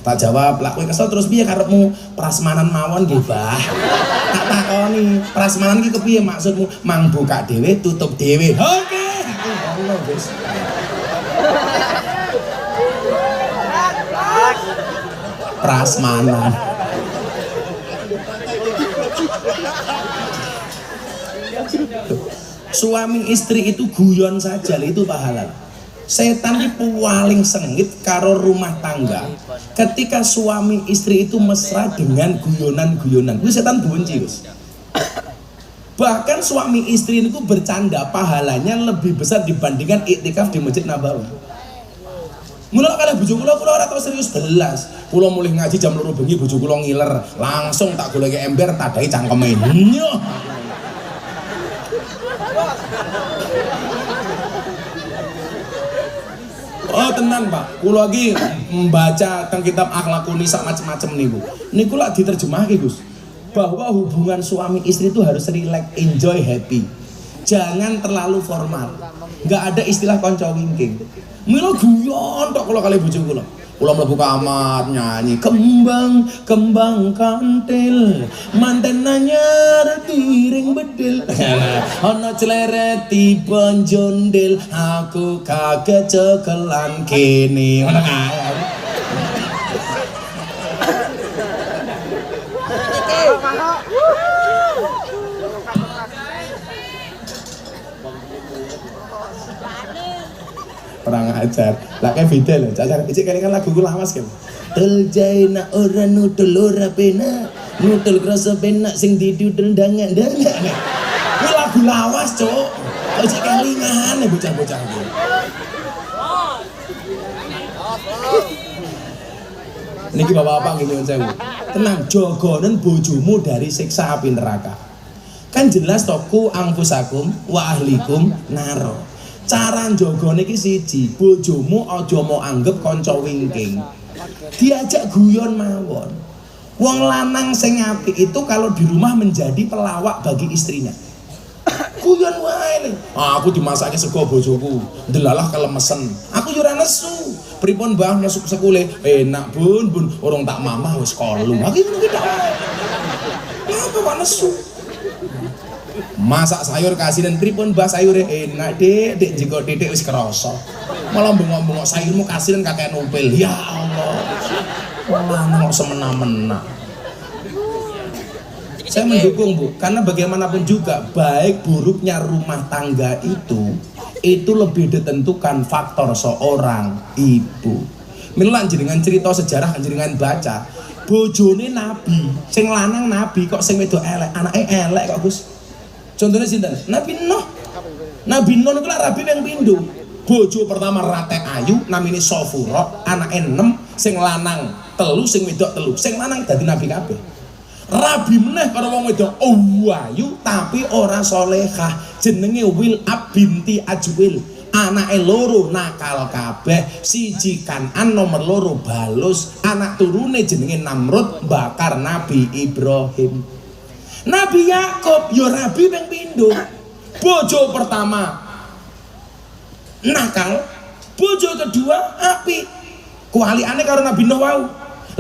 Speaker 1: Tak jawab, "Lah kowe kesel terus piye karepmu?" "Prasmanan mawon nggih, Mbah." Tak takoni, "Prasmanan iki kepiye maksudmu?" "Mang buka dhewe, tutup dhewe." Oke. Ngono, Gus. Prasmanan. Suami istri itu guyon saja, itu pahala. Setan itu paling sengit karo rumah tangga. Ketika suami istri itu mesra dengan guyonan-guyonan, itu setan benci, Gus. Bahkan suami istri itu bercanda pahalanya lebih besar dibandingkan iktikaf di Masjid Nabawi. Mula kada bojo kula ora tau serius belas. Kula mulih ngaji jam 2 bengi bojo kula ngiler, langsung tak goleki ember tadahi cangkeme. Nyoh. Oh tenan Pak, kula lagi membaca tentang kitab Akhlakun Nisa macam-macam niku. Niku lak diterjemahke Gus. Bahwa hubungan suami istri itu harus relax, enjoy, happy. Jangan terlalu formal. Enggak ada istilah konco wingking. Mila guyon tok kula kali bojo kula. Kula mlebu kamar nyanyi kembang kembang kantil manten anyar piring bedil ana cleret tiba jondel aku kaget cekelan kene ngono kae. Perang ajar, lah kayak beda loh, cacar. Ijik kali kan lagu gue lawas kan. Terjaina ora nutul ora pena, nutul kerasa pena sing didudel dangan. Gue lagu lawas cok, ijik kelingan nih bocah-bocah gue. Niki bapak-bapak gini saya, tenang, jogonen bojomu dari siksa api neraka. Kan jelas toku angfusakum wa ahlikum naro. Cara njogone iki siji, bojomu aja mau anggap kanca wingking. Diajak guyon mawon. Wong lanang sing apik itu kalau di rumah menjadi pelawak bagi istrinya. Guyon wae. Aku dimasake sego bojoku, ndelalah kelemesen. Aku yo ora nesu. Pripun Mbah masuk sekule? Enak bun, urung tak mamah wis kolu. Aku ngono ki tok. Apa kok nesu? Masak sayur kasih dan pripun Mbah sayure enak dek jiko dedek wis kerasa malah bengok-bengok sayurmu kasih dan kakek numpil. Ya Allah malah semena-mena. Saya mendukung Bu, karena bagaimanapun juga baik buruknya rumah tangga itu lebih ditentukan faktor seorang ibu. Milan jenengan cerita sejarah jenengan baca bojone nabi sing lanang nabi kok sing wedok elek anake elek kok Gus. Contohnya sinten? Nabi Nuh. Nabi Nuh niku lak rabi ping pindho. Bojo pertama rate ayu namine Sofura, anake 6, sing lanang 3, sing wedok 3. Sing lanang dadi nabi kabeh. Rabi meneh karo wong wedok ayu tapi ora salehah. Jenenge Wil'ab binti Ajwil. Anake loro nakal kabeh, siji Kanan nomor 2 Balus, anak turune jenenge Namrud bakar Nabi Ibrahim. Nabi Yakub yo rabi ping pindho. Bojo pertama nakal, bojo kedua apik. Kualiane karo Nabi Nuh wau.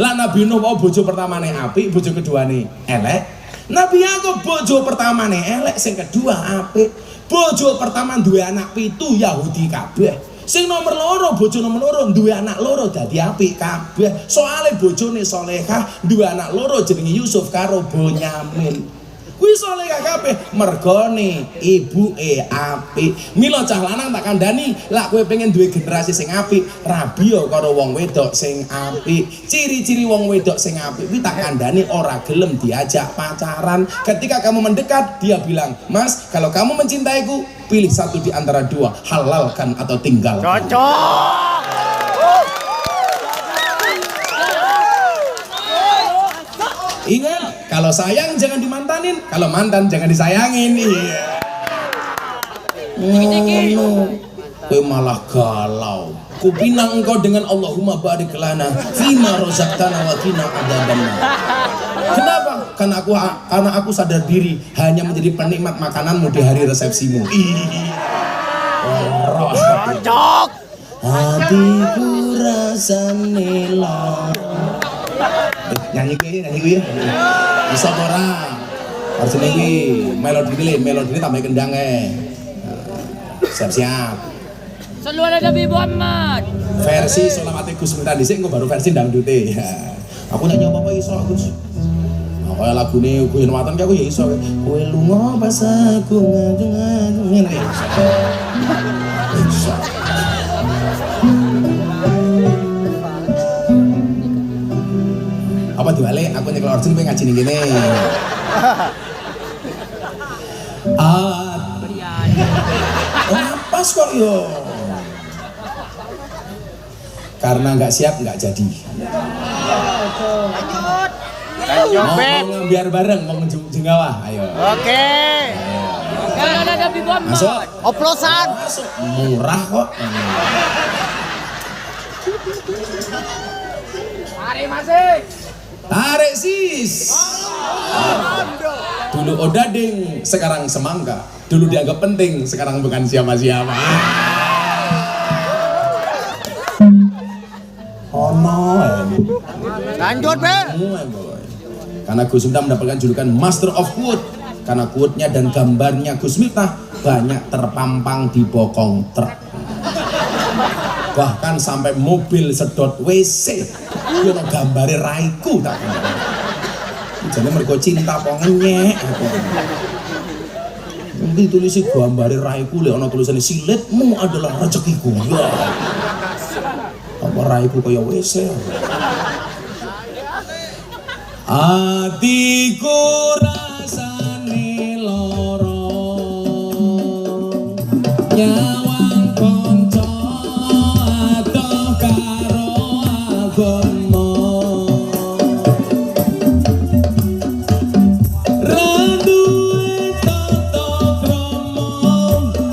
Speaker 1: Lah Nabi Nuh wau bojo pertamane apik, bojo keduane elek. Nabi Yakub bojo pertamane elek, sing kedua apik. Bojo pertama duwe anak 7 Yahudi kabeh. Sing nomor 2 bojo nomor 2 duwe anak 2 dadi apik kabeh. Soale bojone salehah duwe anak 2 jenenge Yusuf karo Bonyamin. Kuwi salehah kabeh mergone ibuke apik. Mila cah lanang tak kandhani, lak kowe pengen duwe generasi sing apik, rabi yo karo wong wedok sing apik. Ciri-ciri wong wedok sing apik kuwi tak kandhani ora gelem diajak pacaran. Ketika kamu mendekat, dia bilang, "Mas, kalau kamu mencintaiku, pilih satu di antara 2, halalkan atau tinggalkan."
Speaker 4: Cocok.
Speaker 1: Ingat, kalau sayang jangan dimantanin, kalau mantan jangan disayangin. Iya. Ngono. Kowe malah galau. Kupinang engkau dengan Allahumma barik lana fima razaqtana wa qina adzabannar. Kenapa? karena aku sadar diri hanya menjadi penikmat makananmu di hari resepsimu.
Speaker 4: Cocok.
Speaker 1: Hatiku rasane lara. Nyanyi gue ya. Bisa ora? Harus ini melodi tambah kendang siap.
Speaker 2: Sallallahu alaihi Nabi Muhammad.
Speaker 1: Versi Sholawate Gus Miftah dhisik engko baru versi dangdute. Ya. Aku nyanyi apa iso Gus. Nah, kaya lagune Guyon Waton ki aku ya iso. Kowe lunga pas aku ngajeng-ngajeng ngene. Iso. Apa diwale aku nyekel origin pengen ngaji ning kene. Pas kok yo. Karena nggak siap nggak jadi.
Speaker 4: Lanjut, Bet.
Speaker 1: Mau biar bareng mau jenggawa, ayo.
Speaker 4: Oke.
Speaker 2: Sallallahu alaihi Nabi Muhammad.
Speaker 1: Masuk.
Speaker 4: Oplosan.
Speaker 1: Masuk. Murah kok. Tarik sis. Dulu odading, sekarang semangka. Dulu dianggap penting, sekarang bukan siapa-siapa. Oh no.
Speaker 4: Lanjut, Bet.
Speaker 1: Karena Gus Miftah mendapatkan julukan Master of Quote. Karena quote-nya dan gambarnya Gus Miftah banyak terpampang di bokong truk. Bahkan sampai mobil sedot WC itu gambare raiku tak. Jadi mereka cinta apa ngenyek. Mungkin tulis gambare raiku lek ana tulisannya silitmu adalah rezekiku. Ya. Apa raiku kaya WC. Hatiku rasane loro nyawang konco atoh karo agama randuwe tata krama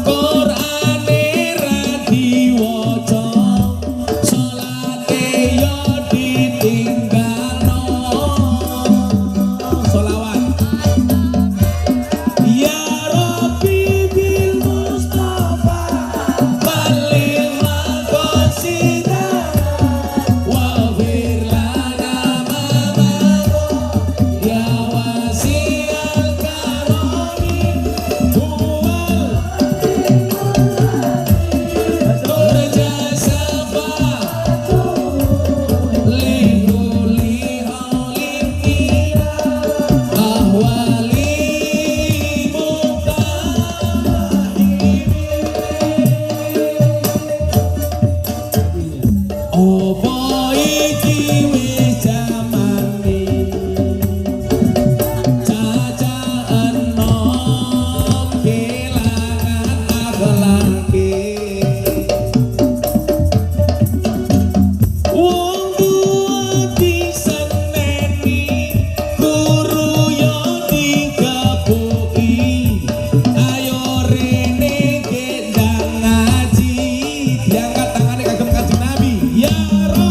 Speaker 1: Qur'ane ra diwaca salate yo ditinggalno. Sholawat ya Rabbi bil Mustafa balil maqasida wa firlana mamago ya wasi'al karami huwal turja safa lihuli haulikira ahwali opo iki wis jamane cacaan nom kelangan akhlake wong tuwa diseneni guru yo digapuki ayo rene gendang ngaji diangkat tangane kagem Kanjeng Nabi ya Rabbi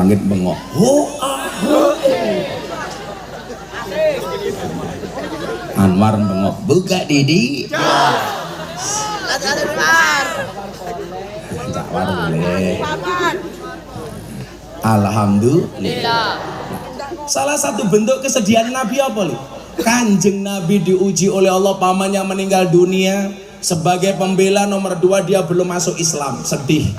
Speaker 1: Langit bengok. Anwar bengok. Buka Didi. Jakwar boleh. Alhamdulillah. Salah satu bentuk kesedihan Nabi apa li? Kanjeng Nabi diuji oleh Allah, pamannya meninggal dunia. Sebagai pembela nomor 2 dia belum masuk Islam, sedih.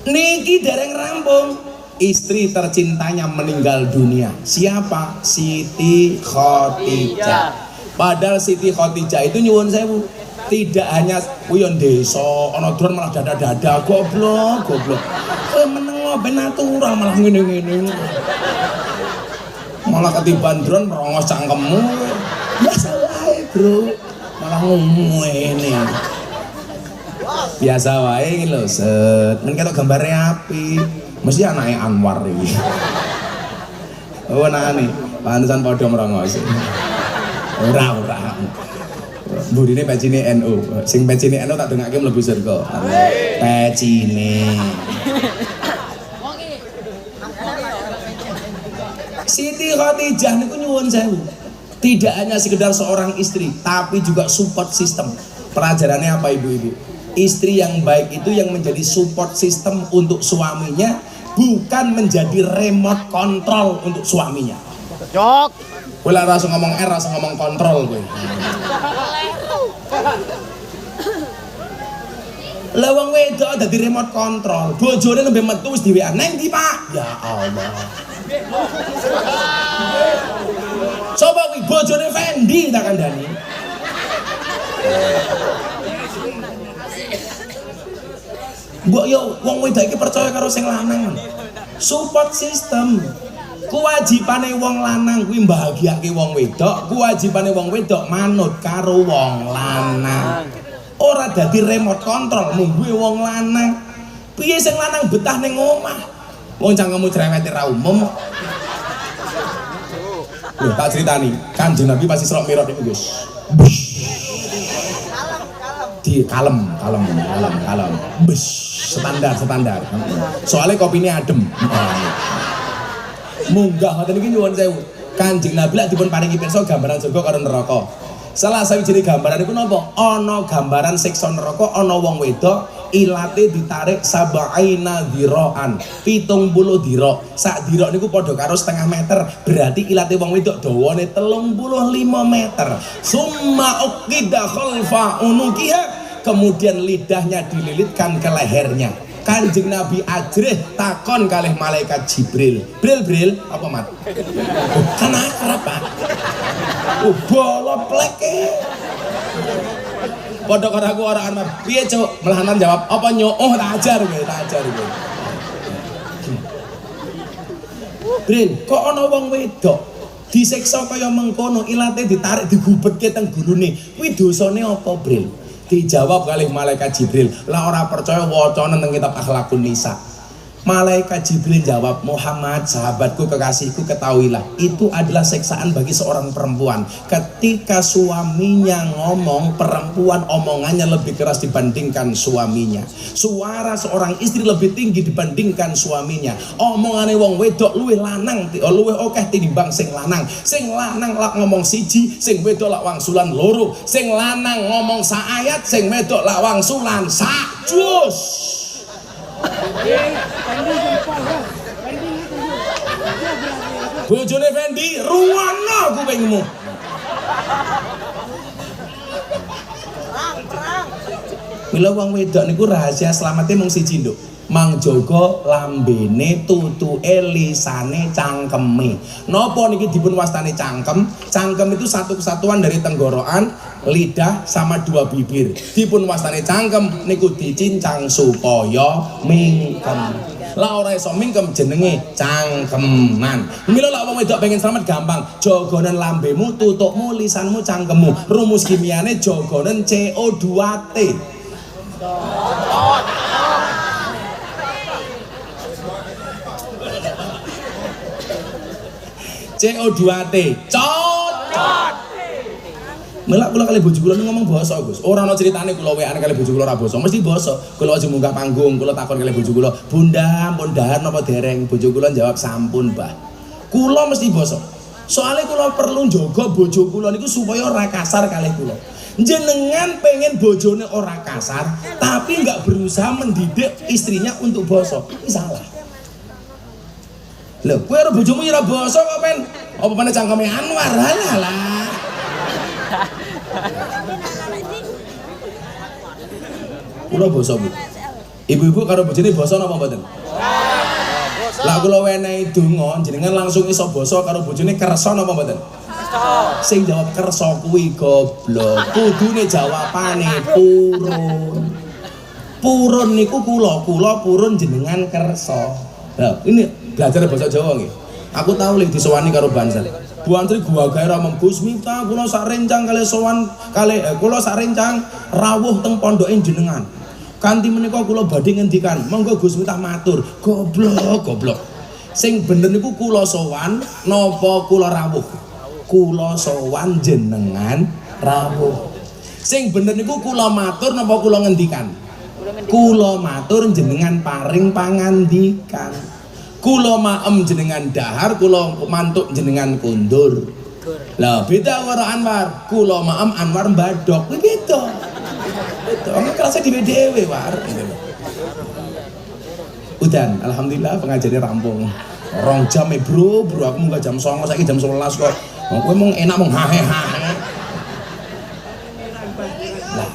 Speaker 1: Niki dereng rampung, istri tercintanya meninggal dunia. Siapa? Siti Khadijah. Padahal Siti Khadijah itu nyuwun sewu, tidak hanya kuyon desa, ana dron malah dada-dada, goblok. Meneng ben natural malah ngene-ngene. Malah ketiban dron merongos cangkemmu. Biasa wae, Bro. Malah ngene. Biasa wae iki lho, set. Men ketok gambare api. Mesti anake Anwar iki. Oh, anane. Pantesan padha merongos. Ora. Burine pecine NU. Sing pecine NU tak dongake mlebu surga. Pecine. Siti Khadijah niku nyuwun sewu. Tidak hanya sekedar seorang istri, tapi juga support system. Pelajarannya apa ibu-ibu? Istri yang baik itu yang menjadi support system untuk suaminya, bukan menjadi remote control untuk suaminya.
Speaker 4: Jok.
Speaker 1: Gue lah langsung ngomong langsung ngomong kontrol gue. Lah wong wedok dadi remote control. Bojone nembe metu wis di WA, "Neng ndi, Pak?" Ya Allah. Coba kuwi bojone Fendi tak kandhani. Mbok yo wong wedok iki percaya karo sing lanang. Support system. Kewajibane wong lanang kuwi mbahagiake wong wedok, kewajibane wong wedok manut karo wong lanang. Ora dadi remote control mungguhe wong lanang. Piye sing lanang betah ning omah? Wong cangkemmu cerewete ra umum. Loh, tak ceritani, Kanjeng Nabi pasti Isra Mi'raj niku, Gus. Di kalem. Bes, standar. Soalnya kopinya adem. Munggah ngoten iki nyuwun sewu. Kanjeng Nabi lak dipun paringi pirsa gambaran surga karo neraka. Salah sawijine gambaran iku napa? Ana gambaran siksa neraka, ana wong wedok ilate ditarik sabaina dhiraan 70 dhira. Sak dhira niku padha karo setengah meter, berarti ilate wong wedok dawane 35 meter. Summa uqida khalfa unukiha, kemudian lidahnya dililitkan ke lehernya. Kanjeng Nabi ajrih takon kalih malaikat Jibril. Bril apa mat? Kan akrab, Pak. Bolo pleke. Podok karo aku ora ana. Piye, Cuk? Melahanan jawab, "Apa nyooh tak ajar kowe, Bril, kok ana wong wedok disiksa kaya mengkono, ilate ditarik digubetke teng gulune. Kuwi dosane apa, Bril?" Dijawab kalih malaikat Jibril, "Lah ora percaya waca nang kitab Akhlaqun Nisa." Malaikat Jibril jawab, "Muhammad, sahabatku, kekasihku, ketahuilah, itu adalah siksaan bagi seorang perempuan. Ketika suaminya ngomong, perempuan omongannya lebih keras dibandingkan suaminya. Suara seorang istri lebih tinggi dibandingkan suaminya. Omongane wong wedok luwih lanang, luwih akeh tinimbang sing lanang. Sing lanang lak ngomong siji, sing wedok lak wangsulan loro. Sing lanang ngomong sak ayat, sing wedok lak wangsulan sak juz." Bojone Fendi, ruwono kupingmu. Mila wong wedok niku rahasia slametnya mung siji, Nduk. Mang jaga lambene, tutuke, lisane, cangkeme. Napa niki dipun wastani cangkem? Cangkem itu satu kesatuan dari tenggorokan, lidah sama dua bibir. Dipun wastani cangkem niku dicincang supaya mingkem. Lah ora iso mingkem jenenge cangkeman. Mila lak wong wedok pengen slamet gampang. Jogonen lambemu, tutukmu, lisanmu, cangkemmu. Rumus kimiane jogonen CO2T. CO2T cocot. Melak kula kali bojo kula ngomong basa Gus. Ora ana critane kula wekan kali bojo kula ora basa, mesti basa. Kula aja munggah panggung, kula takon kali bojo kula, "Bunda, pun dahar napa dereng?" Bojo kula jawab, "Sampun, Mbah." Kula mesti basa. Soalnya kula perlu njaga bojo kula niku supaya ora kasar kalih kula. Jenengan pengen bojone ora kasar, tapi nggak berusaha mendidik istrinya untuk basa. Ini salah. Lho, kowe ora bojomu ora basa kok pen? Apa meneh cangkeme Anwar? Halah. Kula basa, Bu. Ibu-ibu karo bojone basa napa mboten? Lah kula wenehi donga jenengan langsung iso basa karo bojone kersa napa mboten? Kersa. Sing jawab kersa kuwi goblok. Kudune jawabane purun. Purun niku kula purun jenengan kersa. Lah ini belajar bahasa Jawa nggih. Aku tahu lek disowani karo Bansal. Bu Antri gua gawe ra Gus Miftah kula sak rencang kali sowan kali kula sak rencang rawuh teng pondoke jenengan. Kanthi menika kula badhe ngendikan, monggo Gus Miftah matur. Goblok. Sing bener niku kula sowan napa kula rawuh? Kula sowan jenengan rawuh. Sing bener niku kula matur napa kula ngendikan? Kula matur jenengan paring pangandikan. Kula maem jenengan dahar, kula mantuk jenengan kundur. Lah beda karo Anwar. Kula maem Anwar mbadok. Kuwi beda. Beda. Wong kerasa dhewe-dhewe, War. Udan, alhamdulillah pengajiannya rampung. 2 jam bro, aku munggah jam 09.00 saiki jam 11 kok. Kowe mung enak mung hahe-hahe. Lah.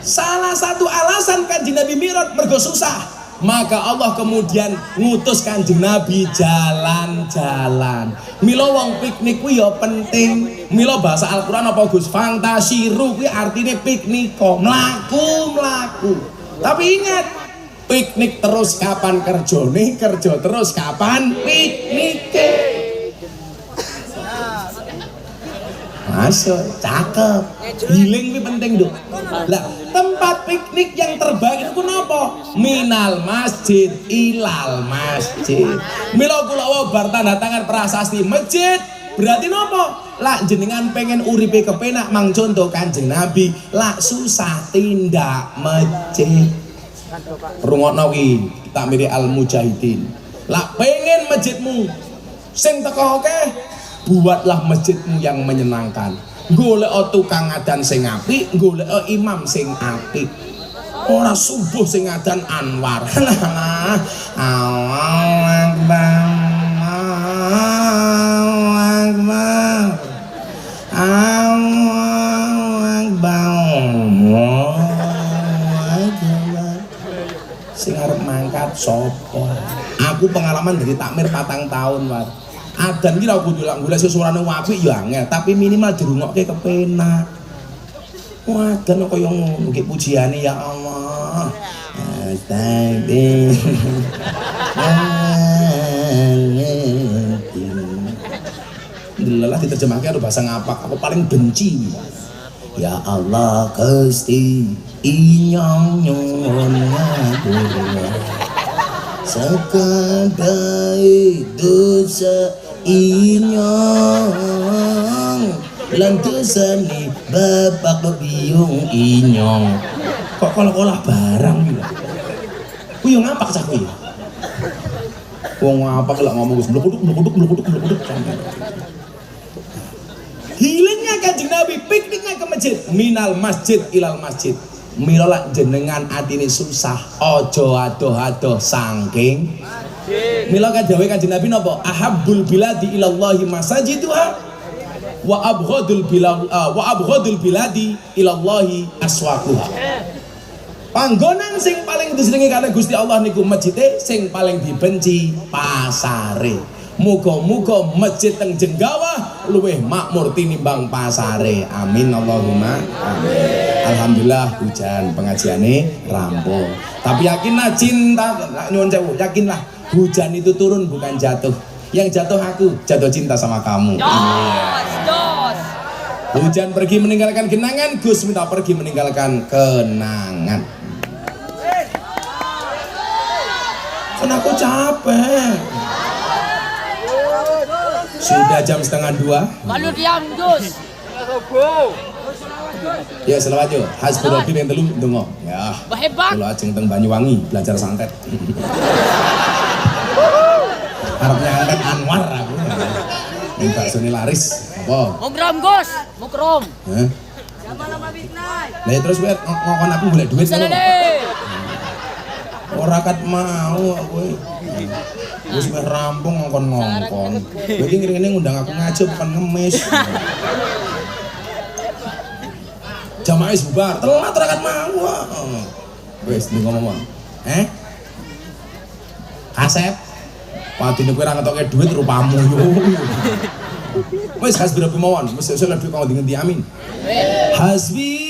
Speaker 1: Salah satu alasan Kanjeng Nabi Mi'raj mergo susah. Maka Allah kemudian ngutus Kanjeng Nabi jalan-jalan. Mila wong piknik kuwi ya penting. Mila bahasa Al-Qur'an apa Gus? Fantasiru kuwi artine piknik, mlaku. Tapi ingat, piknik terus kapan kerjone, kerja terus kapan piknike. Masuk, cakep. Healing kuwi penting, Duk. Lah, tempat piknik yang terbaik itu napa? Minal masjid ilal masjid. Mila kula bar tanda tangan prasasti masjid. Berarti napa? Lah jenengan pengen uripe kepenak mang contoh Kanjeng Nabi, lah susah tindak masjid. Rungokno kuwi takmiri al mujahidin. Lah pengen masjidmu sing teko akeh, buatlah masjidmu yang menyenangkan. Golek tukang adan sing apik, golek imam sing apik. Ora subuh sing adan Anwar. Allahu Akbar. Sing arep mangkat sapa? Aku pengalaman dari takmir 4 tahun, War. Adan ki ra kudu golek suarane apik ya angel, tapi minimal dirungokke kepenak. Wah, adan kaya ngono ki pujiane ya Allah. Astagfirullah. Dilelah diterjemahkan ada bahasa ngapak, aku paling benci. Ya Allah Gusti inyong nyuwun ngapura sakadai dosa inyong lan dosane bapak biyung inyong. Kok olah barang gitu. Kuwi yo ngapak cah kuwi. Wong ngapak lek ngomong wis blukuduk. Hilangnya Kanjeng Nabi, pikniknya ke masjid, minal masjid ilal masjid. Mila jenengan atine susah, ojo adoh-adoh saking. Mila kadhawe Kanjeng Nabi napa? Ahabbul biladi ilallahi masajiduha wa abghadul biladi ilallahi aswaquha. Panggonan sing paling disenengi kalih Gusti Allah niku masjide, sing paling dibenci pasare. Muga-muga masjid teng Jenggawah luwih makmur tinimbang pasare. Amin Allahumma amin. Alhamdulillah hujan pengajiane rampung. Tapi yakinlah cinta, nyuwun sewu, yakinlah hujan itu turun bukan jatuh. Yang jatuh aku, jatuh cinta sama kamu. Hujan pergi meninggalkan genangan, Gus minta pergi meninggalkan kenangan. Kan aku capek. Sudah jam 1:30.
Speaker 2: Kalau diam Gus.
Speaker 1: Ya selawat yo. Hasbunallah yang telu ndonga. Ya.
Speaker 2: Hebat.
Speaker 1: Kula ajeng teng Banyuwangi belajar santet. Arep nyantet Anwar aku. Ning baksone laris. Apa?
Speaker 2: Mukrom Gus, mukrom.
Speaker 1: Hah? Lah ya terus kowe ngokon aku golek duit ngono. Ora kat mau aku. Wis meh rampung ngongkon-ngongkon. Kowe iki ngene ngundang aku ngaji bukan ngemis. Jamaah wis bubar, telat ora kat mau. Wis ngomong. Kasep. Padine kowe ora ngetoke duit rupamu yo. Wis hasbi rabbi mawon, wis iso lebih kang ngendi amin. Hasbi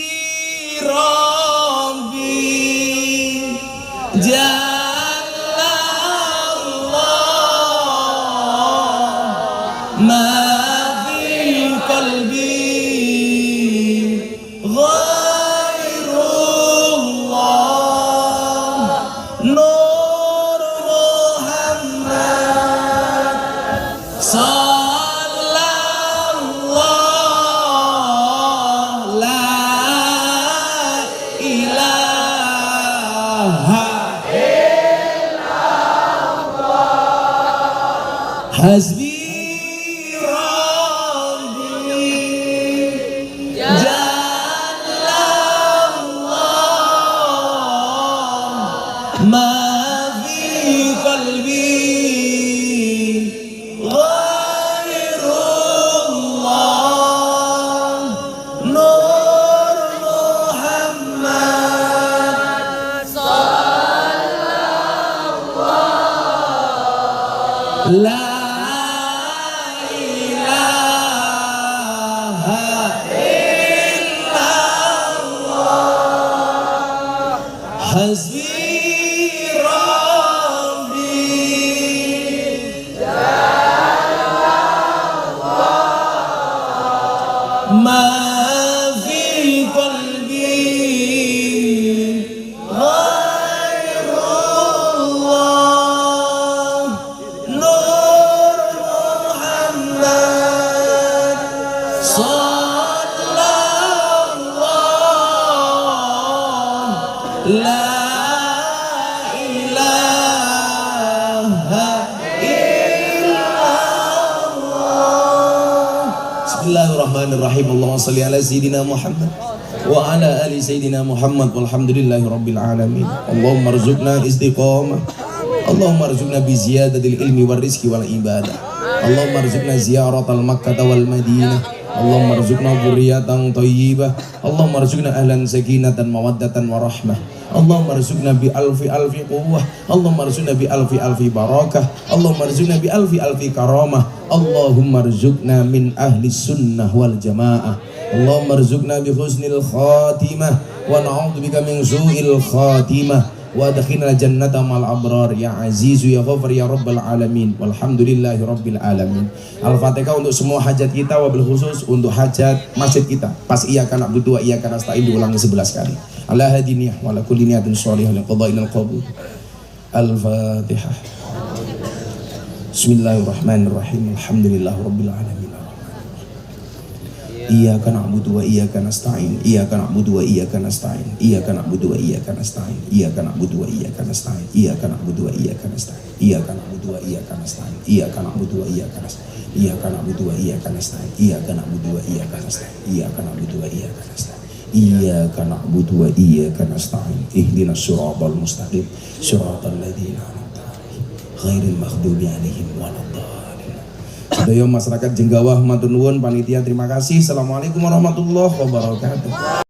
Speaker 1: rabbi jallallah ma fi qalbi ghairullah nur Muhammad Hasbi rabbi jallallah ma fi qalbi ghairullah nur Muhammad sallallahu la Hasbi rabbi jallallah ma fi qalbi ghairullah nur Muhammad sallallahu la Bismillahirrahmanirrahim. Allahumma shalli ala sayyidina Muhammad wa ala ali sayyidina Muhammad walhamdulillahi rabbil alamin. Allahumma rzuqna istiqamah. Allahumma rzuqna bi ziyadatil ilmi war rizqi wal ibadah. Allahumma rzuqna ziyaratal Makkah wal Madinah. Allahumma rzuqna dzurriyyatan thayyibah. Allahumma rzuqna ahlan sakinatan mawaddatan warahmah. Allahumma rzuqna bi alfi quwwah. Allahumma rzuqna bi alfi barakah. Allahumma rzuqna bi alfi karamah. Allahumma rzuqna min ahli sunnah wal jamaah. Allahumma rzuqna bi husnil khatimah wa na'udzubika min su'il khatimah wa adkhilna jannata mal abrar ya azizu ya ghafar ya rabbal alamin walhamdulillahi rabbil alamin. Al-Fatihah untuk semua hajat kita, wabil khusus untuk hajat masjid kita. Pas iyyaka na'budu wa iyyaka nasta'in diulangi 11 kali. Ala hadiniyah wa ala kulli niyatin shalihah li qada'il qabul. Al-Fatihah. Bismillahirrahmanirrahim. Alhamdulillahi rabbil alamin. Iyyaka na'budu wa iyyaka nasta'in. Iyyaka na'budu wa iyyaka nasta'in. Iyyaka na'budu wa iyyaka nasta'in. Iyyaka na'budu wa iyyaka nasta'in. Iyyaka na'budu wa iyyaka nasta'in. Iyyaka na'budu wa iyyaka nasta'in. Iyyaka na'budu wa iyyaka nasta'in. Iyyaka na'budu wa iyyaka nasta'in. Iyyaka na'budu wa iyyaka nasta'in. Iyyaka na'budu wa iyyaka nasta'in. Iyyaka na'budu wa iyyaka nasta'in. Ihdinas siratal mustaqim. Siratal ladzina an'amta 'alaihim ghairil maghdubi 'alaihim waladdallin. Sedaya masyarakat Jenggawah matur nuwun, panitia terima kasih. Assalamualaikum warahmatullahi wabarakatuh.